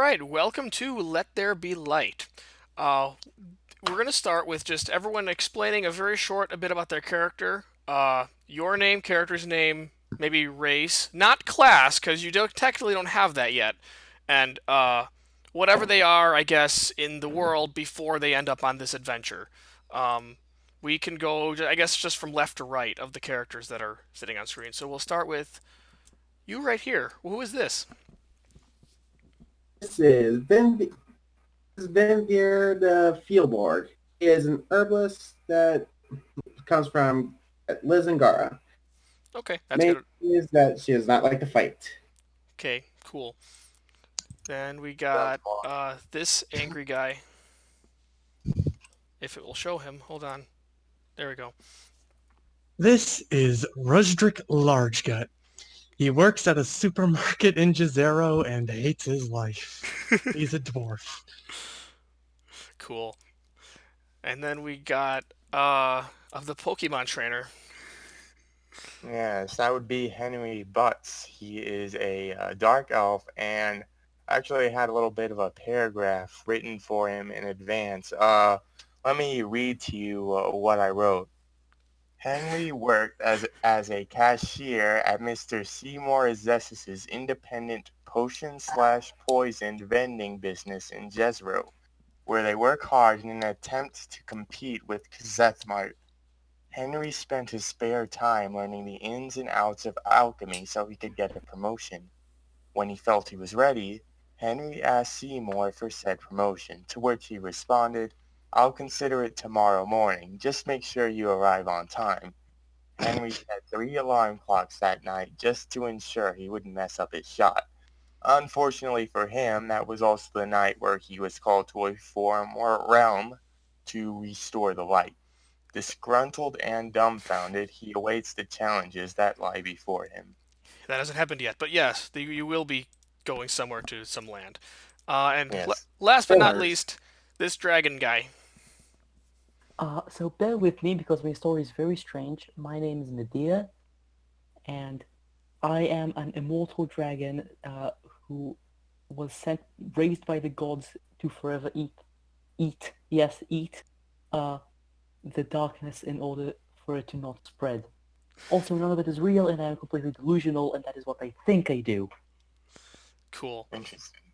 right, welcome to Let There Be Light. Uh, we're going to start with just everyone explaining a bit about their character. Your name, character's name, maybe race, not class, because you technically don't have that yet, and whatever they are, I guess, in the world before they end up on this adventure. Um, we can go, I guess, just from left to right of the characters that are sitting on screen. So we'll start with you right here. Who is this? This is Venvyre the Fieldborg. He is an herbalist that comes from Lizangara. Okay, that's Main good. thing is that she does not like to fight. Okay, cool. Then we got this angry guy. If it will show him. Hold on. There we go. This is Rusdric Largegut. He works at a supermarket in Jazero and hates his life. He's a dwarf. Cool. And then we got of the Pokemon trainer. Yes, that would be Henry Butts. He is a dark elf and actually had a little bit of a paragraph written for him in advance. Let me read to you what I wrote. Henry worked as a cashier at Mr. Seymour Zessus's independent potion/poison vending business in Jezreel, where they work hard in an attempt to compete with Kazethmart. Henry spent his spare time learning the ins and outs of alchemy so he could get a promotion. When he felt he was ready, Henry asked Seymour for said promotion, to which he responded, "I'll consider it tomorrow morning. Just make sure you arrive on time." Henry set 3 alarm clocks that night just to ensure he wouldn't mess up his shot. Unfortunately for him, that was also the night where he was called to a form or realm to restore the light. Disgruntled and dumbfounded, he awaits the challenges that lie before him. That hasn't happened yet, but yes, you will be going somewhere to some land. And Yes. last but not Spoilers. least, this dragon guy. So bear with me because my story is very strange. My name is Midir, and I am an immortal dragon who was raised by the gods to forever eat the darkness in order for it to not spread. Also, none of it is real, and I am completely delusional, and that is what I think I do. Cool. Interesting.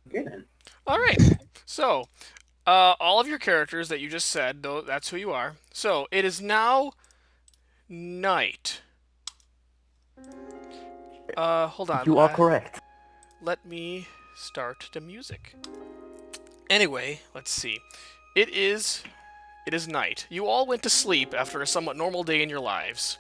Okay then. All right. So, all of your characters that you just said, though, that's who you are. So, it is now night. Hold on. You are correct. Let me start the music. Anyway, let's see. It is night. You all went to sleep after a somewhat normal day in your lives.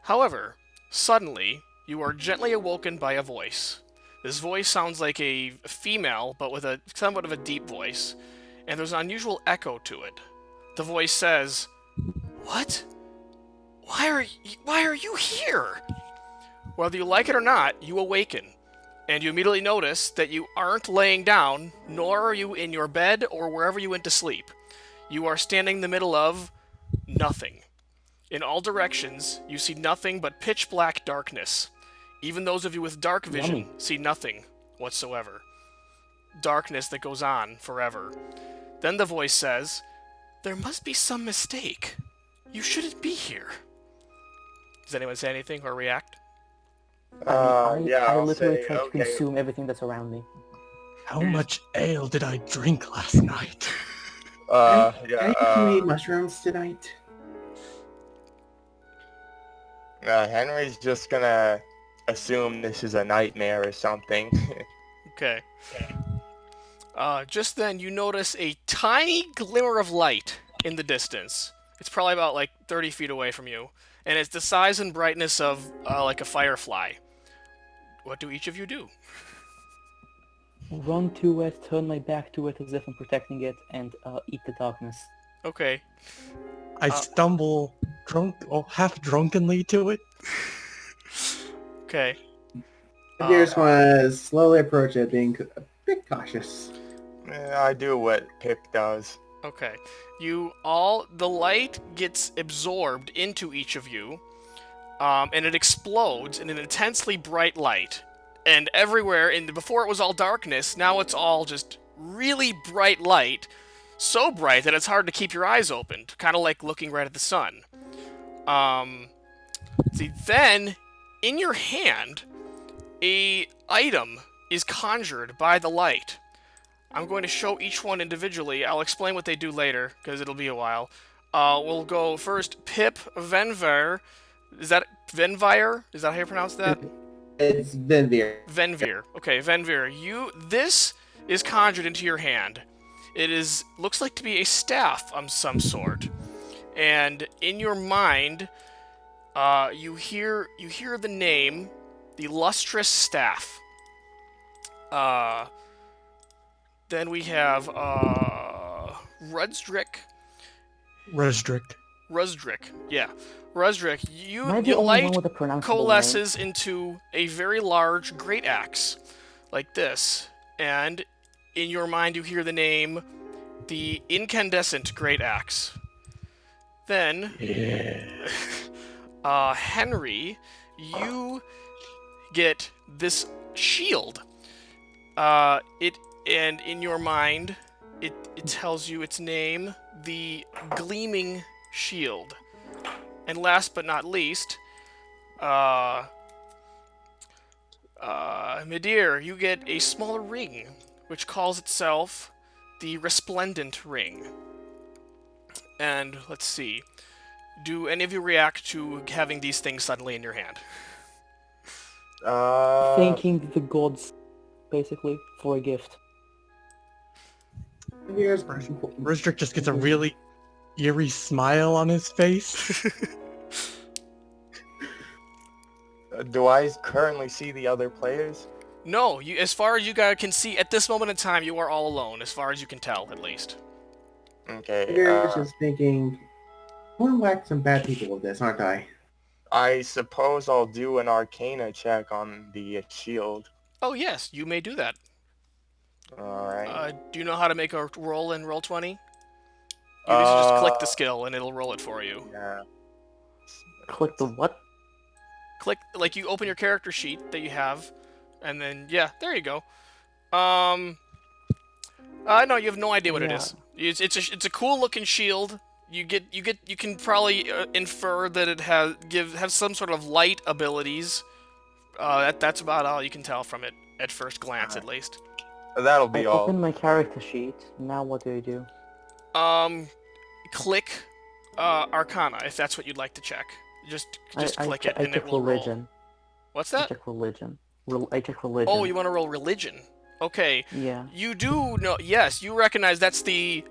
However, suddenly, you are gently awoken by a voice. This voice sounds like a female, but with a somewhat of a deep voice, and there's an unusual echo to it. The voice says, "What? Why are you here?" Whether you like it or not, you awaken, and you immediately notice that you aren't laying down, nor are you in your bed or wherever you went to sleep. You are standing in the middle of nothing. In all directions, you see nothing but pitch black darkness. Even those of you with dark vision Yummy. see nothing whatsoever. Darkness that goes on forever. Then the voice says, "There must be some mistake. You shouldn't be here." Does anyone say anything or react? Yeah, I I'll literally say, try to okay. consume everything that's around me. How much ale did I drink last night? Are you eat mushrooms tonight? Henry's just gonna assume this is a nightmare or something. Okay. Just then, you notice a tiny glimmer of light in the distance. It's probably about like 30 feet away from you, and it's the size and brightness of like a firefly. What do each of you do? Run to it, turn my back to it as if I'm protecting it, and eat the darkness. Okay. I stumble half drunkenly to it. Okay. I just want to slowly approach it, being a bit cautious. I do what Pip does. Okay. The light gets absorbed into each of you, and it explodes in an intensely bright light. and everywhere, and before it was all darkness, now it's all just really bright light, so bright that it's hard to keep your eyes open, kind of like looking right at the sun. See, then, in your hand, a item is conjured by the light. I'm going to show each one individually. I'll explain what they do later, because it'll be a while. We'll go first, Venvyre. Is that Venvyre? Is that how you pronounce that? It's Venvyre. Venvyre. Okay, Venvyre. This is conjured into your hand. It looks like to be a staff of some sort. And in your mind, you hear the name, the lustrous staff. Then we have Rusdric. Rusdric, yeah. Rusdric, Am I the your only light one with a pronounceable coalesces into a very large great axe, like this. And in your mind, you hear the name, the incandescent great axe. Then, Henry, you get this shield. And in your mind, it tells you its name, the Gleaming Shield. And last but not least, Midir, you get a smaller ring, which calls itself the Resplendent Ring. And let's see, do any of you react to having these things suddenly in your hand? Thanking the gods, basically, for a gift. Rusdric just gets a really eerie smile on his face. Do I currently see the other players? No, as far as you guys can see, at this moment in time, you are all alone, as far as you can tell, at least. Okay. You're just thinking, I'm like some bad people with this, aren't I? I suppose I'll do an Arcana check on the shield. Oh, yes, you may do that. Alright. Do you know how to make a roll in Roll20? You just click the skill, and it'll roll it for you. Yeah. Click the what? Click, like, you open your character sheet that you have, and then, yeah, there you go. No, you have no idea what it is. It's a cool looking shield. You can probably infer that it has some sort of light abilities. That's about all you can tell from it at first glance, at least. That'll be I all. open my character sheet. Now what do I do? Click Arcana if that's what you'd like to check. Just click it, and it will religion. roll. What's I that? check religion. I check religion. Oh, you want to roll religion? Okay. Yeah. You do know. Yes, you recognize that's the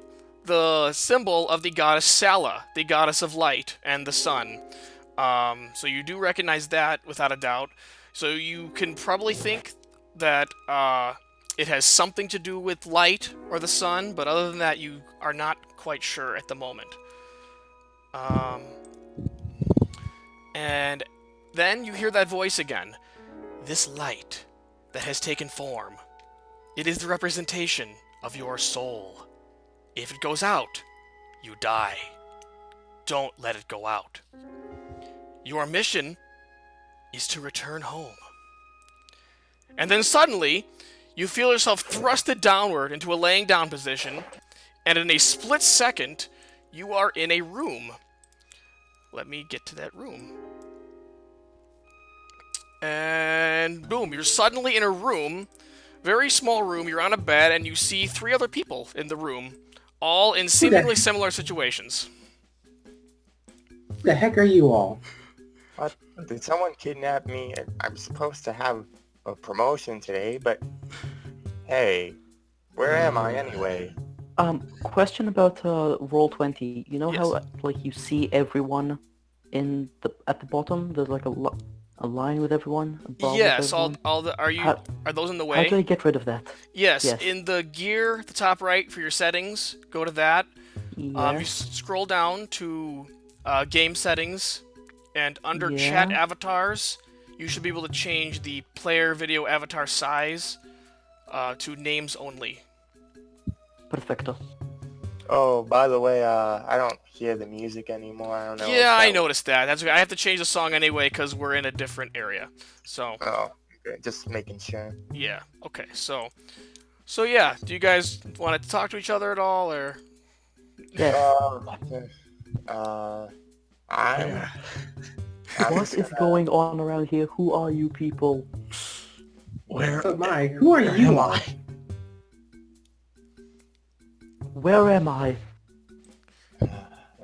symbol of the goddess Sala, the goddess of light and the sun. So you do recognize that without a doubt. So you can probably think that it has something to do with light or the sun, but other than that, you are not quite sure at the moment. And then you hear that voice again. This light that has taken form, it is the representation of your soul. If it goes out, you die. Don't let it go out. Your mission is to return home. And then suddenly, you feel yourself thrusted downward into a laying down position, and in a split second, you are in a room. Let me get to that room. And boom, you're suddenly in a room, very small room, you're on a bed, and you see 3 other people in the room, all in seemingly similar situations. Who the heck are you all? What? Did someone kidnap me? I'm supposed to have a promotion today, but hey, where am I anyway? Question about Roll20. You know Yes. how like you see everyone at the bottom? There's like a line with everyone above. Yes, everyone? are those in the How way? do I get rid of that? Yes, Yes. in the gear at the top right for your settings, go to that. You Yes. scroll down to game settings, and under Yeah. chat avatars, you should be able to change the player video avatar size to names only. Perfecto. Oh, by the way, I don't hear the music anymore. I don't know. Yeah, I noticed that. That's I have to change the song anyway because we're in a different area. So Oh, good. Just making sure. Yeah. Okay. So yeah. Do you guys want to talk to each other at all, or? Yes. I'm Yeah. I'm What just is gonna- going on around here? Who are you people? Where Oh my, who are you am all? I? Where am I?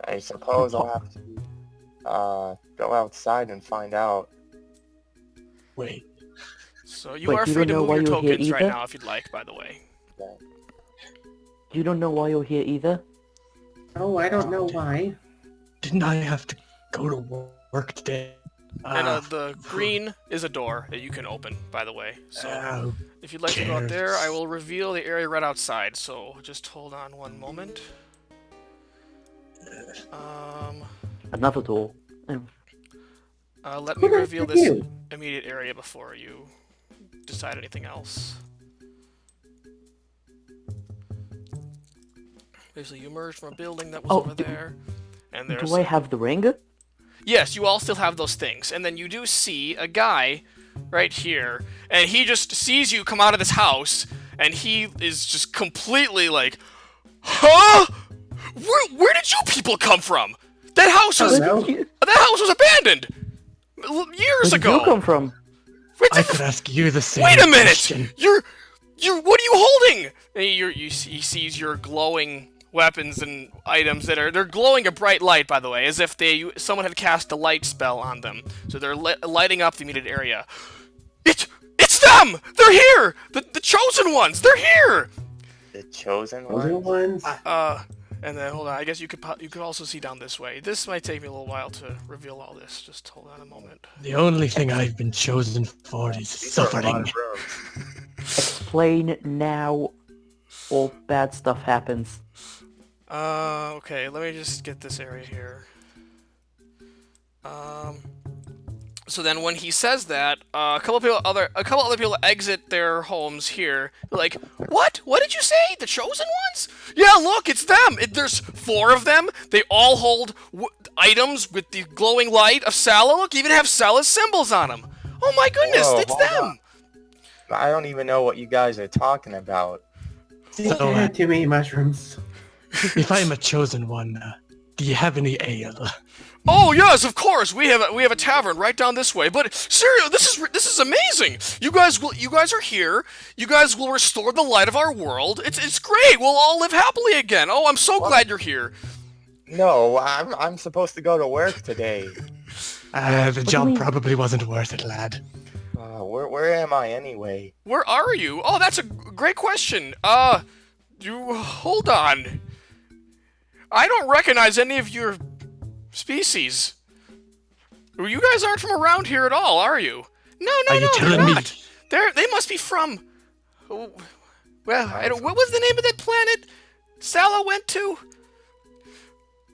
I suppose I'll have to go outside and find out. Wait, So you Wait, are you free don't to know move why your you're here tokens right either? now if you'd like. By the way. You don't know why you're here either? Oh, I don't know why. didn't I have to go to work today? And the green is a door that you can open. By the way. So Oh, if you'd like to go out cares? there, I will reveal the area right outside. So just hold on one moment. Another door. Let Who me the reveal heck are this you? immediate area before you decide anything else. Basically, you emerged from a building that was Oh, over there, and there's... Do I have the ring? Yes, you all still have those things, and then you do see a guy right here, and he just sees you come out of this house, and he is just completely like, huh? Where did you people come from? That house was... Hello? That house was abandoned! Years Where did ago! you come from? Wait, I could ask you the same wait a minute! question. You're... What are you holding? And he sees your glowing weapons and items that are... They're glowing a bright light, by the way, as if someone had cast a light spell on them. So they're lighting up the immediate area. It's them! They're here! The chosen ones! They're here! The chosen Those ones? ones. And then, hold on, I guess you could also see down this way. This might take me a little while to reveal all this. Just hold on a moment. The only thing I've been chosen for is These are a lot suffering. of rogues. Explain now, or bad stuff happens. Okay, let me just get this area here. So then when he says that, a couple other people exit their homes here. They're like, what? What did you say? The chosen ones? Yeah, look, it's them. There's 4 of them. They all hold items with the glowing light of Sala. Look, even have Sala's symbols on them. Oh my goodness, Whoa, it's hold them. on. I don't even know what you guys are talking about. They So, had too many mushrooms. If I'm a chosen one, do you have any ale? Oh yes, of course. We have a tavern right down this way. But seriously, this is amazing. You guys are here. You guys will restore the light of our world. It's great. We'll all live happily again. Oh, I'm so glad you're here. No, I'm supposed to go to work today. The do you job mean? probably wasn't worth it, lad. Where am I anyway? Where are you? Oh, that's a great question. You hold on. I don't recognize any of your species. You guys aren't from around here at all, are you? No, Are you they're telling me? not. They must be from... Oh, well, what was the name of that planet Sala went to?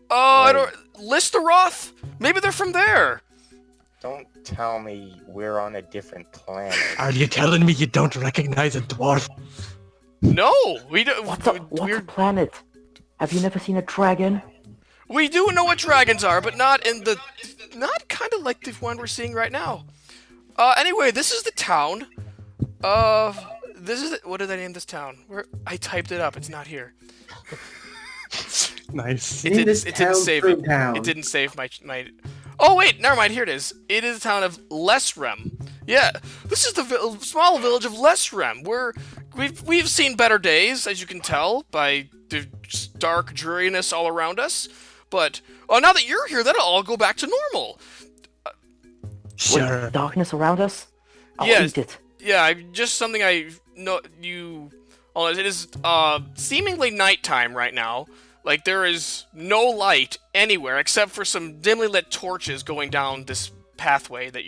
Oh, I don't... Listeroth? Maybe they're from there. Don't tell me we're on a different planet. Are you telling me you don't recognize a dwarf? No, we don't... What's a planet? Have you never seen a dragon? We do know what dragons are, but not kind of like the one we're seeing right now. Anyway, this is the town. What did I name this town? I typed it up. It's not here. Nice. It Name didn't. this It didn't town save Fruit it. Town. It didn't save my. Oh wait, never mind. Here it is. It is the town of Lesrem. Yeah, this is the small village of Lesrem. We've seen better days, as you can tell by the dark dreariness all around us. But now that you're here, that'll all go back to normal. Sure. Darkness around us? I'll Yes. eat it. Yeah, just something I know you. Oh, it is seemingly nighttime right now. Like there is no light anywhere except for some dimly lit torches going down this pathway that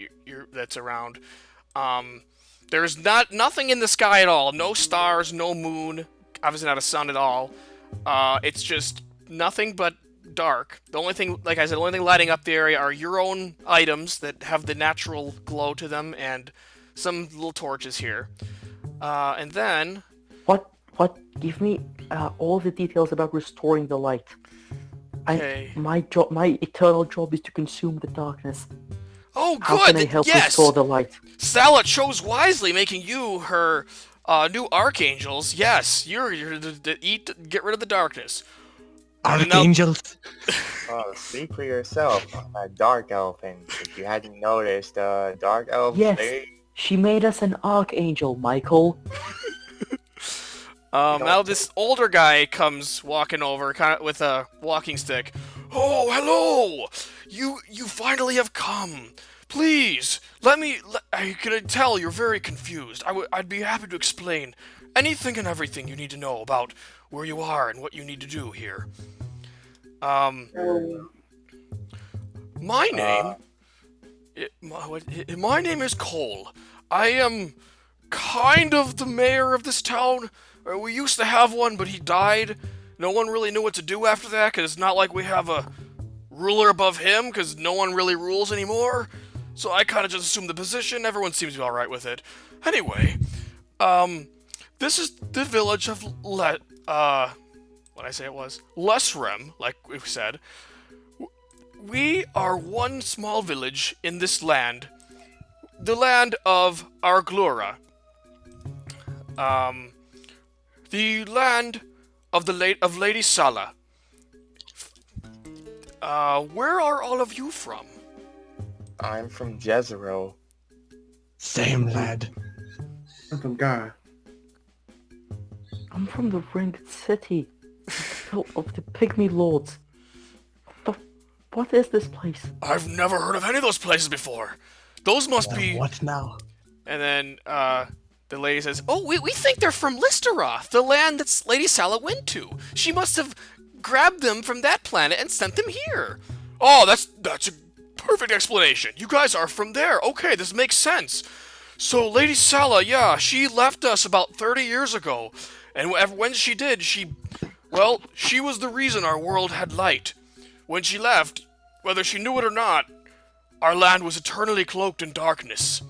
that's around. There's nothing in the sky at all. No stars, no moon. Obviously not a sun at all. It's just nothing but dark. The only thing, like I said, the only thing lighting up the area are your own items that have the natural glow to them and some little torches here. And then... What? Give me all the details about restoring the light. Okay. My eternal job is to consume the darkness. Oh, How good. can I help Yes. restore the light? Sala chose wisely, making you her new archangels. Yes, you're get rid of the darkness. And now- Archangels. Speak for yourself. I'm a dark elf, and if you hadn't noticed, dark elves, Yes, she made us an archangel, Michael. Now this older guy comes walking over, kind of with a walking stick. Oh, hello! You finally have come. Please, I can tell you're very confused. I'd be happy to explain anything and everything you need to know about where you are and what you need to do here. My name... my name is Cole. I am kind of the mayor of this town. We used to have one, but he died. No one really knew what to do after that, because it's not like we have a ruler above him, because no one really rules anymore. So I kind of just assumed the position. Everyone seems to be alright with it. Anyway, this is the village of Lesrem, like we said. We are one small village in this land. The land of Arglura. The land of Lady Sala. Where are all of you from? I'm from Jezero. Same, lad. I'm from Gara. I'm from the Ringed City of the Pygmy Lords. What is this place? I've never heard of any of those places before. Those must be... What now? And then, the lady says, oh, we think they're from Listeroth, the land that Lady Sala went to. She must have grabbed them from that planet and sent them here. Oh, that's a perfect explanation. You guys are from there. Okay, this makes sense. So, Lady Sala, yeah, she left us about 30 years ago. And when she did, she was the reason our world had light. When she left, whether she knew it or not, our land was eternally cloaked in darkness.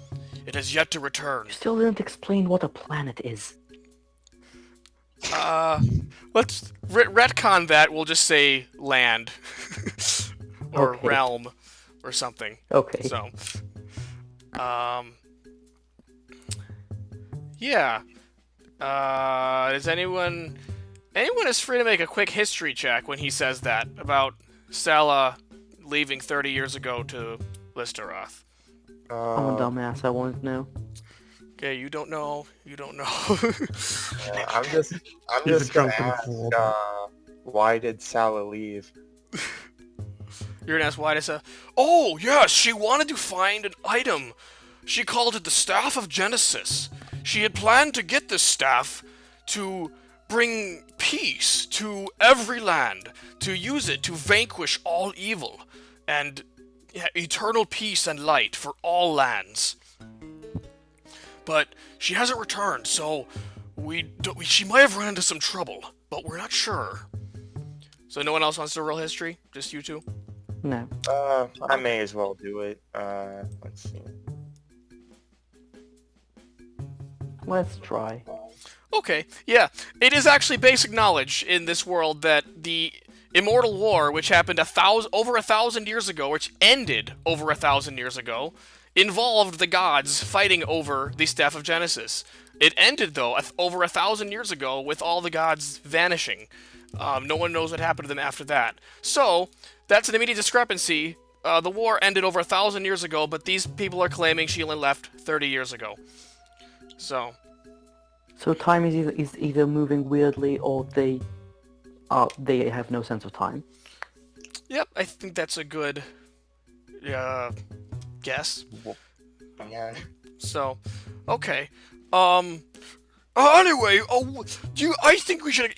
It has yet to return. You still didn't explain what a planet is. Let's retcon that. We'll just say land. Or Okay. realm. Or something. Okay. So, yeah. Is anyone is free to make a quick history check when he says that about Sala leaving 30 years ago to Listeroth. I'm a dumbass, I wanted to know. Okay, you don't know. I'm just He's a gonna drunken ask, fool. why did Sala leave? You're gonna ask why does Oh, yes, she wanted to find an item. She called it the Staff of Genesis. She had planned to get this staff to bring peace to every land, to use it to vanquish all evil, and eternal peace and light for all lands. But she hasn't returned, so she might have run into some trouble, but we're not sure. So no one else wants to roll history? Just you two? No. I may as well do it. Let's see. Let's try. Okay, yeah. It is actually basic knowledge in this world that the Immortal War, which happened over 1,000 years ago, which ended over 1,000 years ago, involved the gods fighting over the Staff of Genesis. It ended, though, over 1,000 years ago with all the gods vanishing. No one knows what happened to them after that. So, that's an immediate discrepancy. The war ended over 1,000 years ago, but these people are claiming she only left 30 years ago. So time is either moving weirdly or they have no sense of time. yep, I think that's a good guess. Yeah. So, okay. Anyway, I think we should,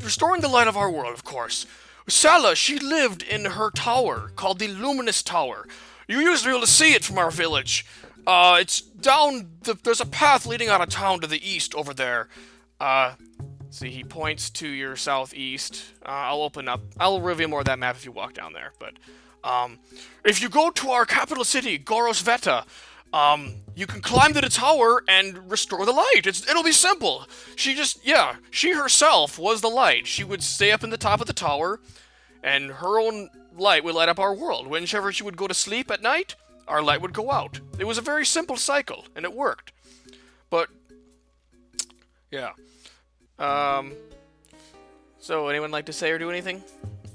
restoring the light of our world, of course. Sala, she lived in her tower, called the Luminous Tower. You used to be able to see it from our village. It's down, there's a path leading out of town to the east over there. See, he points to your southeast. I'll reveal more of that map if you walk down there, but, if you go to our capital city, Gorosveta, you can climb to the tower and restore the light. It'll be simple. She herself was the light. She would stay up in the top of the tower, and her own light would light up our world. Whenever she would go to sleep at night, our light would go out. It was a very simple cycle, and it worked. But, yeah. So, anyone like to say or do anything?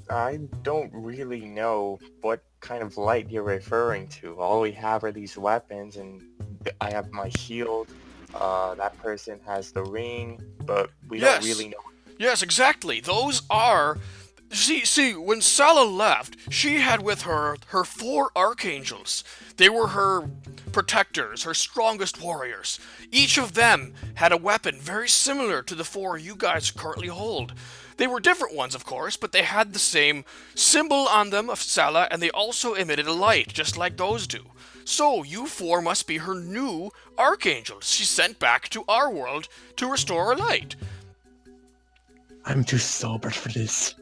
I don't really know what kind of light you're referring to. All we have are these weapons, and I have my shield. That person has the ring, but we don't really know. Yes, exactly. Those are... See, when Salah left, she had with her 4 archangels. They were her protectors, her strongest warriors. Each of them had a weapon very similar to the 4 you guys currently hold. They were different ones, of course, but they had the same symbol on them of Salah, and they also emitted a light, just like those do. So, you 4 must be her new archangels she sent back to our world to restore her light. I'm too sober for this.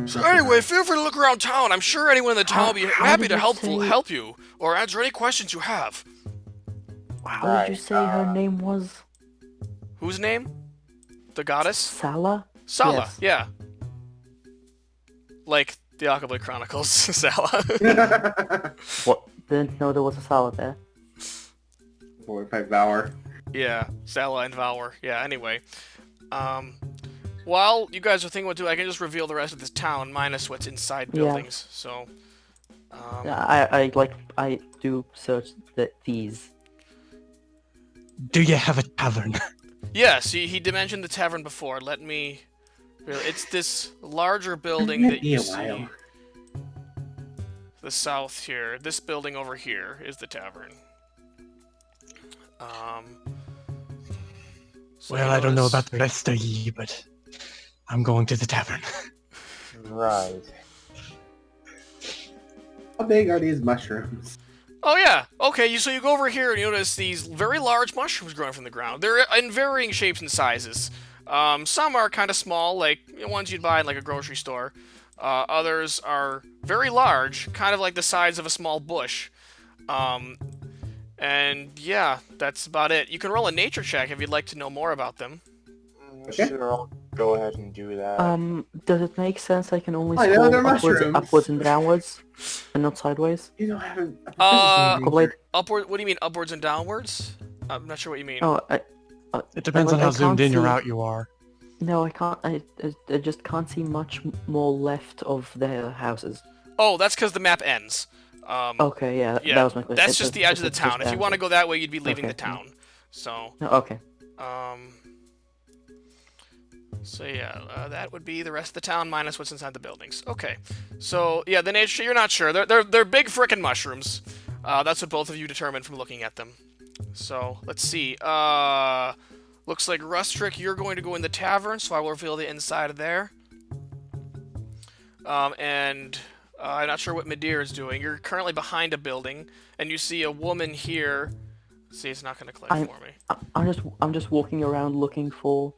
So anyway, feel free to look around town. I'm sure anyone in the town will be happy to help you, or answer any questions you have. What did you say her name was? Whose name? The goddess? Salah? Salah, Yes. yeah. Like the Alchemy Chronicles, Salah. What? Didn't know there was a Salah there. Forward by Venvyre. Yeah, Salah and Venvyre. Yeah, anyway. While you guys are thinking what to do, I can just reveal the rest of this town, minus what's inside buildings, so... Yeah, I do search these. Do you have a tavern? Yes, he mentioned the tavern before. Let me... It's this larger building that you see... The south here. This building over here is the tavern. So Well, I don't know about the rest of ye, but I'm going to the tavern. Right. How big are these mushrooms? Oh yeah, okay, so you go over here and you notice these very large mushrooms growing from the ground. They're in varying shapes and sizes. Some are kind of small, like ones you'd buy in like a grocery store. Others are very large, kind of like the size of a small bush. And yeah, that's about it. You can roll a nature check if you'd like to know more about them. Okay. Sure, I'll go ahead and do that. Does it make sense I can only I know scroll they're upwards and downwards, and not sideways? You don't have a Blade. Upward? What do you mean, upwards and downwards? I'm not sure what you mean. Oh, It depends on like, how I zoomed can't in or see- out you are. No, I can't. I just can't see much more left of their houses. Oh, that's because the map ends. Okay, yeah, Yeah, that was my question. that's just the edge of the town. If you want to go that way, you'd be leaving Okay. the town. So, No, okay. So yeah, that would be the rest of the town minus what's inside the buildings. Okay, so yeah, the nature, you're not sure. They're big frickin' mushrooms. That's what both of you determined from looking at them. So let's see. Looks like Rusdric, you're going to go in the tavern, so I will reveal the inside of there. And I'm not sure what Midir is doing. You're currently behind a building, and you see a woman here. See, it's not going to click for me. I'm just walking around looking for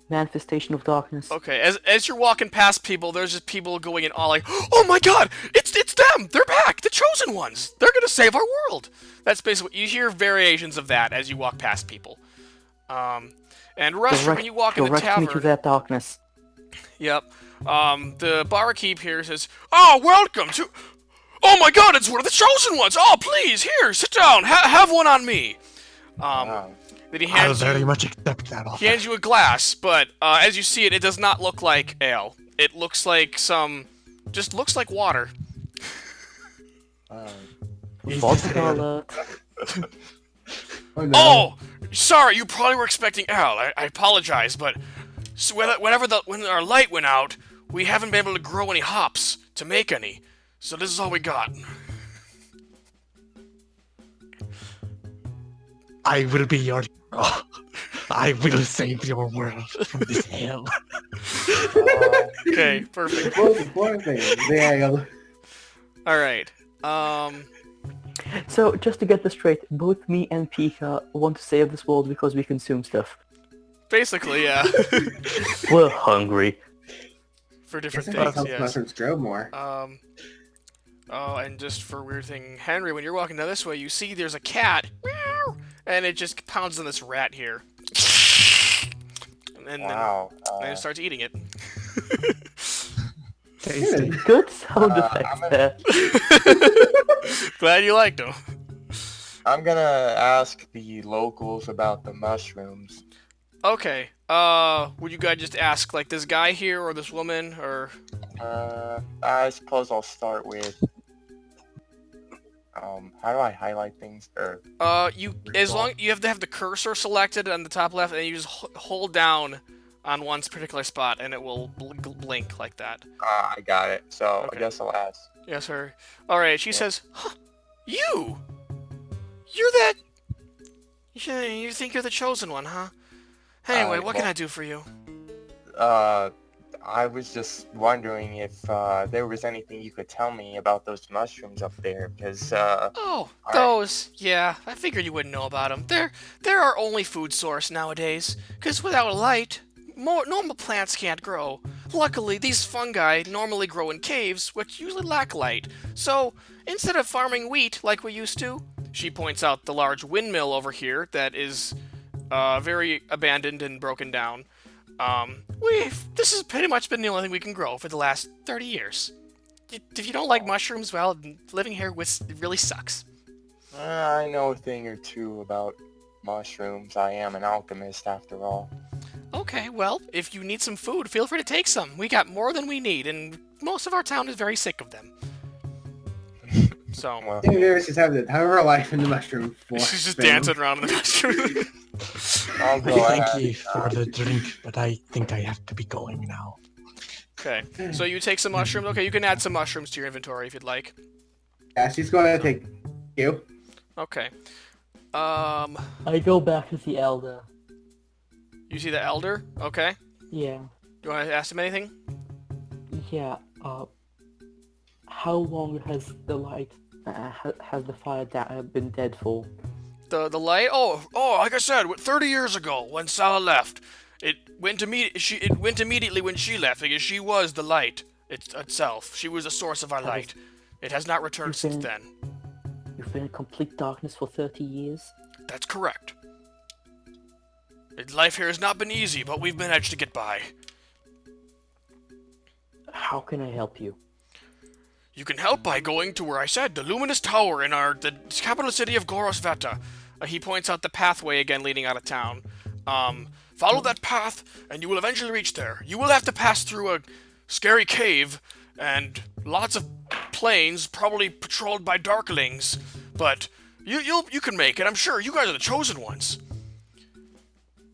manifestation of darkness. Okay, as you're walking past people, there's just people going in all like, "Oh my God, it's them! They're back! The chosen ones! They're gonna save our world!" That's basically what you hear, variations of that as you walk past people. And Rush, when you walk in the direct tavern, me to that darkness. Yep. The barkeep here says, "Oh, welcome to. Oh my God, it's one of the chosen ones! Oh, please, here, sit down. Have one on me." Wow. Then he I'll hands very you. much accept that offer. He hands you a glass, but as you see it, it does not look like ale. It looks like just looks like water. Vodka alert. Oh, no. Oh, sorry, you probably were expecting ale. I apologize, but when our light went out, we haven't been able to grow any hops to make any, so this is all we got. I will be your hero. I will save your world from this hell. Okay, perfect. Most important thing, the ale. All right. So, just to get this straight, both me and Pika want to save this world because we consume stuff. Basically, yeah. We're hungry. For different Guess that things, helps yes. mushrooms grow more. Oh, and just for weird thing, Henry, when you're walking down this way, you see there's a cat, meow, and it just pounds on this rat here. And then Wow. it starts eating it. Tasty. Good sound effects I'm there. Glad you liked them. I'm gonna ask the locals about the mushrooms. Okay. Would you guys just ask like this guy here or this woman or? I suppose I'll start with, how do I highlight things? You have to have the cursor selected on the top left, and you just hold down on one particular spot, and it will blink like that. I got it. So Okay. I guess I'll ask. Yes, sir. All right. She says, huh, "You're that. You think you're the chosen one, huh? Anyway, what can I do for you?" I was just wondering if there was anything you could tell me about those mushrooms up there, because Oh, those. Yeah, I figured you wouldn't know about them. They're our only food source nowadays. Because without light, normal plants can't grow. Luckily, these fungi normally grow in caves, which usually lack light. So, instead of farming wheat like we used to, she points out the large windmill over here that is very abandoned and broken down. This has pretty much been the only thing we can grow for the last 30 years. If you don't like mushrooms, well, living here really sucks. I know a thing or two about mushrooms. I am an alchemist after all. Okay, well, if you need some food, feel free to take some. We got more than we need, and most of our town is very sick of them. So, Well, Venvyre is having the time of her life in the mushroom forest. she's just dancing around in the mushroom. I'll go Thank ahead. you for the drink, but I think I have to be going now. Okay, so you take some mushrooms. Okay, you can add some mushrooms to your inventory if you'd like. Yeah, she's going to take you. Okay. I go back to the elder. You see the elder? Okay. Yeah. You want to ask him anything? Yeah. How long has the light has the fire been dead for? The light? Oh, like I said, 30 years ago when Salah left, it went immediately when she left because she was the light itself. She was the source of our light. It has not returned since then. You've been in complete darkness for 30 years? That's correct. Life here has not been easy, but we've managed to get by. How can I help you? You can help by going to where I said, the luminous tower in the capital city of Gorosveta. He points out the pathway again leading out of town. Follow that path, and you will eventually reach there. You will have to pass through a scary cave, and lots of plains, probably patrolled by darklings. But you can make it, I'm sure. You guys are the chosen ones.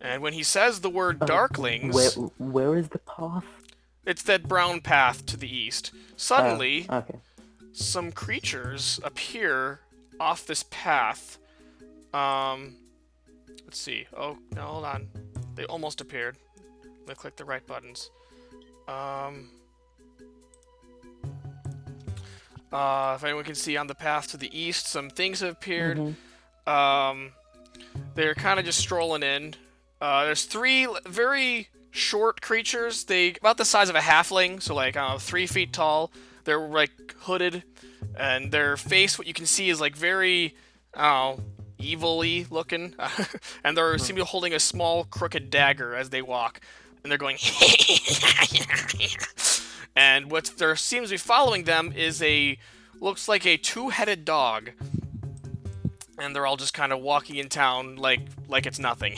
And when he says the word darklings... Where is the path? It's that brown path to the east. Suddenly, Okay. some creatures appear off this path. Let's see. Oh, no, hold on. They almost appeared. Let me click the right buttons. If anyone can see on the path to the east, some things have appeared. They're kind of just strolling in. There's three very short creatures. They about the size of a halfling, so like 3 feet tall. They're like hooded, and their face, what you can see, is like very, evil-y looking, and they seem to be holding a small crooked dagger as they walk, and they're going. And what there seems to be following them is looks like a 2-headed dog. And they're all just kind of walking in town like it's nothing.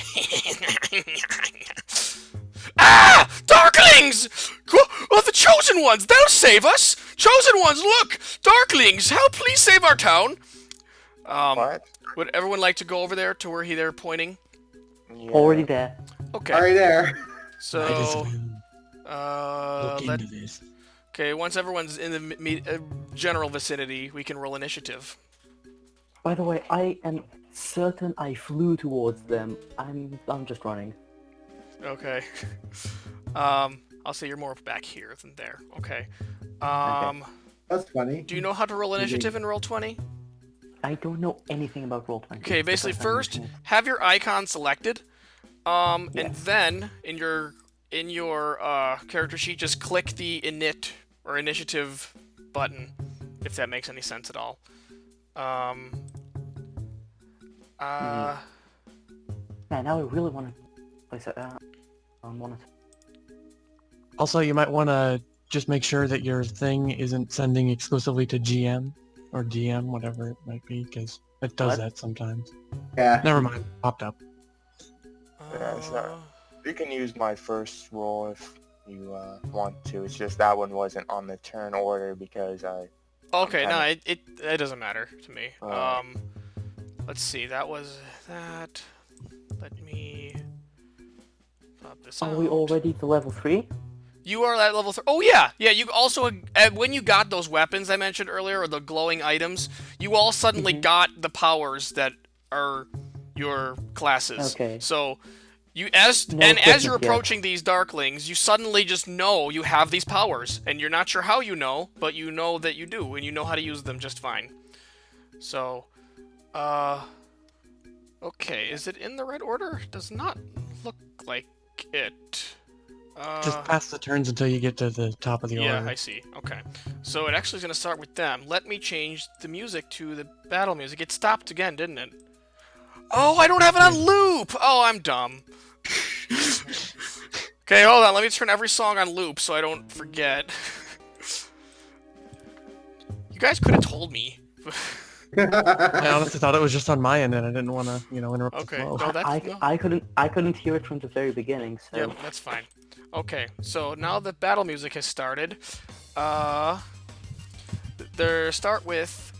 Ah! Darklings! Oh, the Chosen Ones! They'll save us! Chosen Ones, look! Darklings, help please save our town! What? Would everyone like to go over there to where they're pointing? Yeah. Already there. Okay. Already there. Might as So, well look into this. okay, once everyone's in the general vicinity, we can roll initiative. By the way, I am certain I flew towards them. I'm just running. Okay. I'll say you're more back here than there. Okay. That's funny. Do you know how to roll initiative in Roll20? I don't know anything about Roll20. Okay, basically first, have your icon selected, and then in your character sheet, just click the init or initiative button, if that makes any sense at all. Man, now I really want to place it. Also, you might want to just make sure that your thing isn't sending exclusively to GM or DM, whatever it might be, because it does What? that sometimes. Yeah. Never mind. Popped up. Yeah, so you can use my first roll if you want to. It's just that one wasn't on the turn order because I... Okay, no, kinda- it doesn't matter to me. Uh. Let's see, that was that. Let me pop this Are out. we already to level 3? You are at level 3. Oh yeah, yeah. You also when you got those weapons I mentioned earlier, or the glowing items, you all suddenly got the powers that are your classes. Okay. So you as No and as equipment you're yet. approaching these darklings, you suddenly just know you have these powers, and you're not sure how you know, but you know that you do, and you know how to use them just fine. So, okay, is it in the right order? Does not look like it. Just pass the turns until you get to the top of the Yeah, order. I see. Okay. So it actually is going to start with them. Let me change the music to the battle music. It stopped again, didn't it? Oh, I don't have it on loop! Oh, I'm dumb. Okay, hold on. Let me turn every song on loop so I don't forget. You guys could have told me. I honestly thought it was just on my end, and I didn't want to, interrupt Okay. the flow. No, that's... no. I couldn't hear it from the very beginning, so Yep, that's fine. Okay, so now the battle music has started. Start with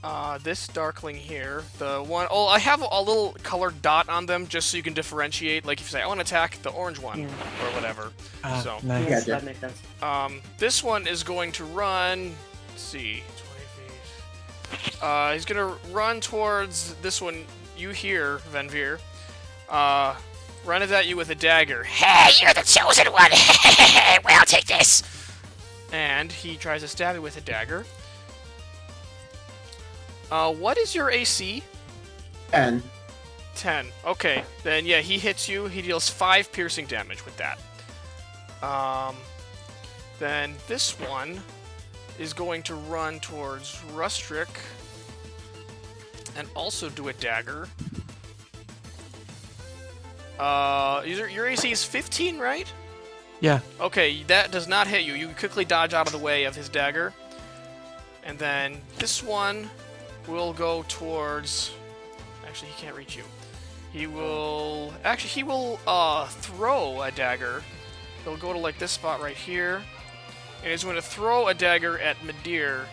this Darkling here. The one... Oh, I have a little colored dot on them just so you can differentiate. Like if you say, I want to attack the orange one, Yeah. or whatever. So, Nice. yes, Gotcha. that makes sense. this one is going to run... Let's see... 20 feet. He's gonna run towards this one. You here, Venvyre. Run it at you with a dagger. Hey, you're the chosen one! Well, take this! And he tries to stab you with a dagger. What is your AC? 10. 10. Okay, then yeah, he hits you. He deals 5 piercing damage with that. Then this one is going to run towards Rusdric and also do a dagger. Your AC is 15, right? Yeah. Okay, that does not hit you. You quickly dodge out of the way of his dagger. And then this one will go towards... Actually, he can't reach you. He will... Actually, he will throw a dagger. He'll go to, like, this spot right here. And he's going to throw a dagger at Midir.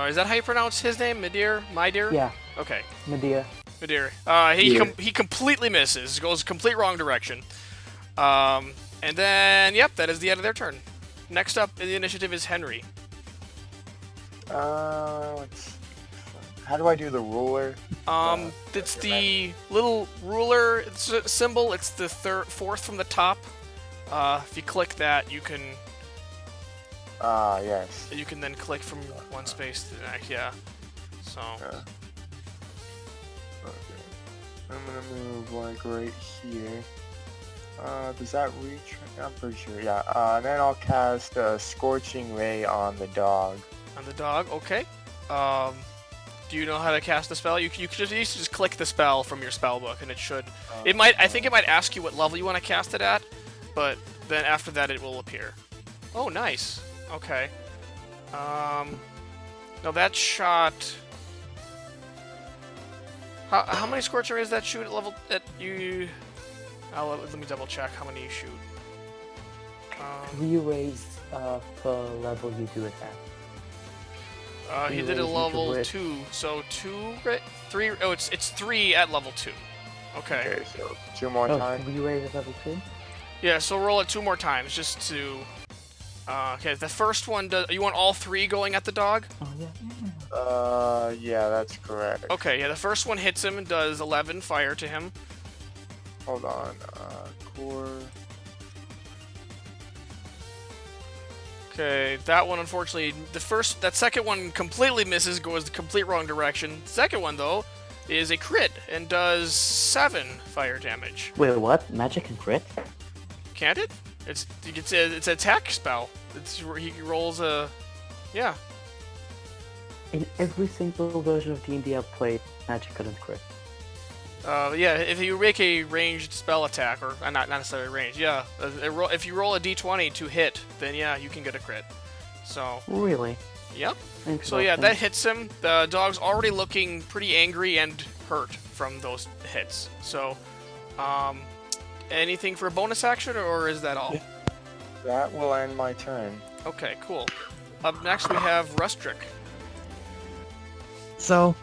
Is that how you pronounce his name? Midir? Midir? Yeah, Okay. Midir. Midir. Yeah. He completely misses. Goes complete wrong direction. And then, yep, that is the end of their turn. Next up in the initiative is Henry. How do I do the ruler? It's the little ruler symbol. It's the fourth from the top. If you click that, you can Yes. then click from one space to the next. Yeah. So. Okay. I'm gonna move like right here. Does that reach? I'm pretty sure. Yeah. And then I'll cast a Scorching Ray on the dog. On the dog, okay. Do you know how to cast the spell? You could just click the spell from your spell book, and it should. I think it might ask you what level you want to cast it at, but then after that it will appear. Oh, nice. Okay. Now that shot. How many Scorcher Rays that shoot at level at you? Let me double check how many you shoot. 3 rays per level you do it at. He Three did a rays each level of which- 2, so 3. Oh, it's 3 at level 2. Okay. Okay, so 2 more Oh, times. 3 rays at level 2? Yeah, so roll it 2 more times just to. Okay, the first one does. You want all 3 going at the dog? Oh, yeah. Yeah, that's correct. Okay, yeah, the first one hits him and does 11 fire to him. Hold on. Core. Okay, that one unfortunately, that second one completely misses, goes the complete wrong direction. The second one though is a crit and does 7 fire damage. Wait, what? Magic and crit? Can't it? It's an attack spell. He rolls a, yeah. In every single version of D&D I've played, magic couldn't crit. Yeah, if you make a ranged spell attack, or not necessarily ranged, yeah, if you roll a d20 to hit, then yeah, you can get a crit. So, Really? yep. So yeah, that hits him. The dog's already looking pretty angry and hurt from those hits. So, anything for a bonus action, or is that all? Yeah. That will end my turn. Okay, cool. Up next we have Rusdric. So,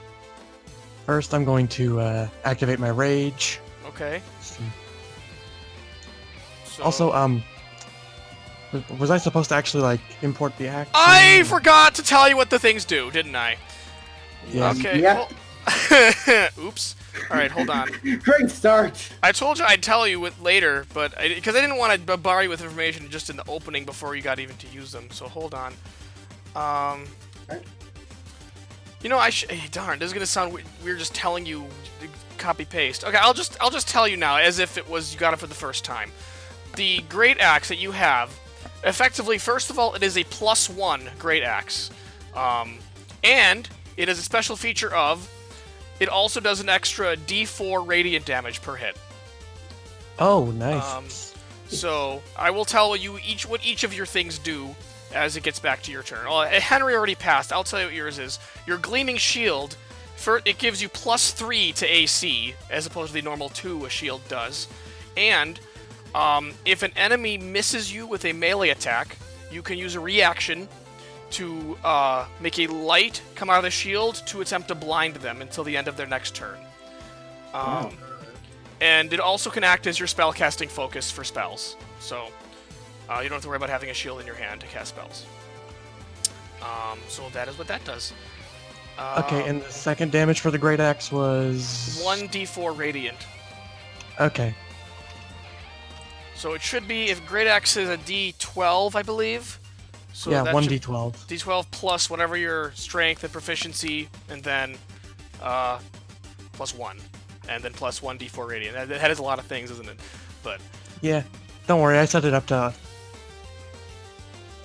first I'm going to activate my rage. Okay. So, Also, was I supposed to actually like import the action? I forgot to tell you what the things do, didn't I? Yeah. Okay. Yeah. Well, oops. All right, hold on. Great start. I told you I'd tell you later, but because I didn't want to bombard you with information just in the opening before you got even to use them. So hold on. You know, hey, darn, this is gonna sound weird just telling you copy paste. Okay, I'll just tell you now as if it was you got it for the first time. The great axe that you have, effectively, first of all, it is a +1 great axe, and it is a special feature of. It also does an extra D4 radiant damage per hit. Oh, nice. So I will tell you what each of your things do as it gets back to your turn. Henry already passed. I'll tell you what yours is. Your Gleaming Shield, it gives you +3 to AC, as opposed to the normal 2 a shield does. And if an enemy misses you with a melee attack, you can use a reaction to make a light come out of the shield to attempt to blind them until the end of their next turn. And it also can act as your spellcasting focus for spells. So you don't have to worry about having a shield in your hand to cast spells. So that is what that does. Okay, and the second damage for the great axe was 1d4 radiant. Okay. So it should be, if great axe is a d12, I believe. So yeah, that 1d12. d12 plus whatever your strength and proficiency, and then +1, and then +1 d4 radiant. That is a lot of things, isn't it? But Yeah, don't worry, I set it up to...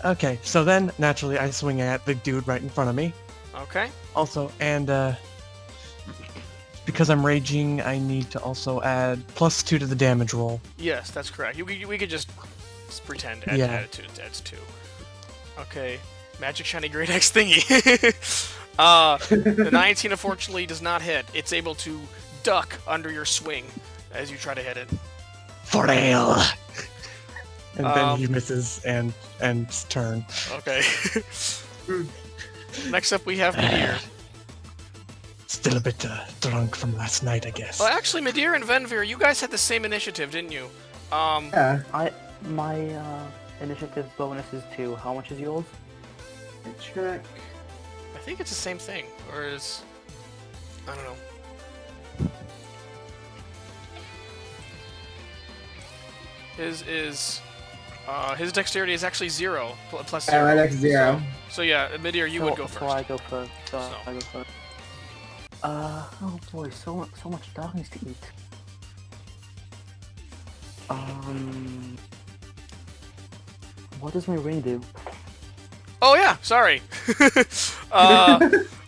Okay, so then, naturally, I swing at the dude right in front of me. okay. Also, and because I'm raging, I need to also add +2 to the damage roll. Yes, that's correct. We could just pretend Yeah. add it to adds 2. Okay, magic shiny great axe thingy. The 19 unfortunately does not hit. It's able to duck under your swing as you try to hit it. For real! And then he misses and turn. Okay. Next up we have Midir. Still a bit drunk from last night, I guess. Well, actually, Midir and Venvyre, you guys had the same initiative, didn't you? Yeah. My initiative bonus is 2. How much is yours? Check. I think it's the same thing, or is... I don't know. His dexterity is actually 0, plus 0. My dex 0. So yeah, Midir, you would go So I first. go first. I go first. Oh boy, so much darkness to eat. What does my ring do? Oh yeah, sorry.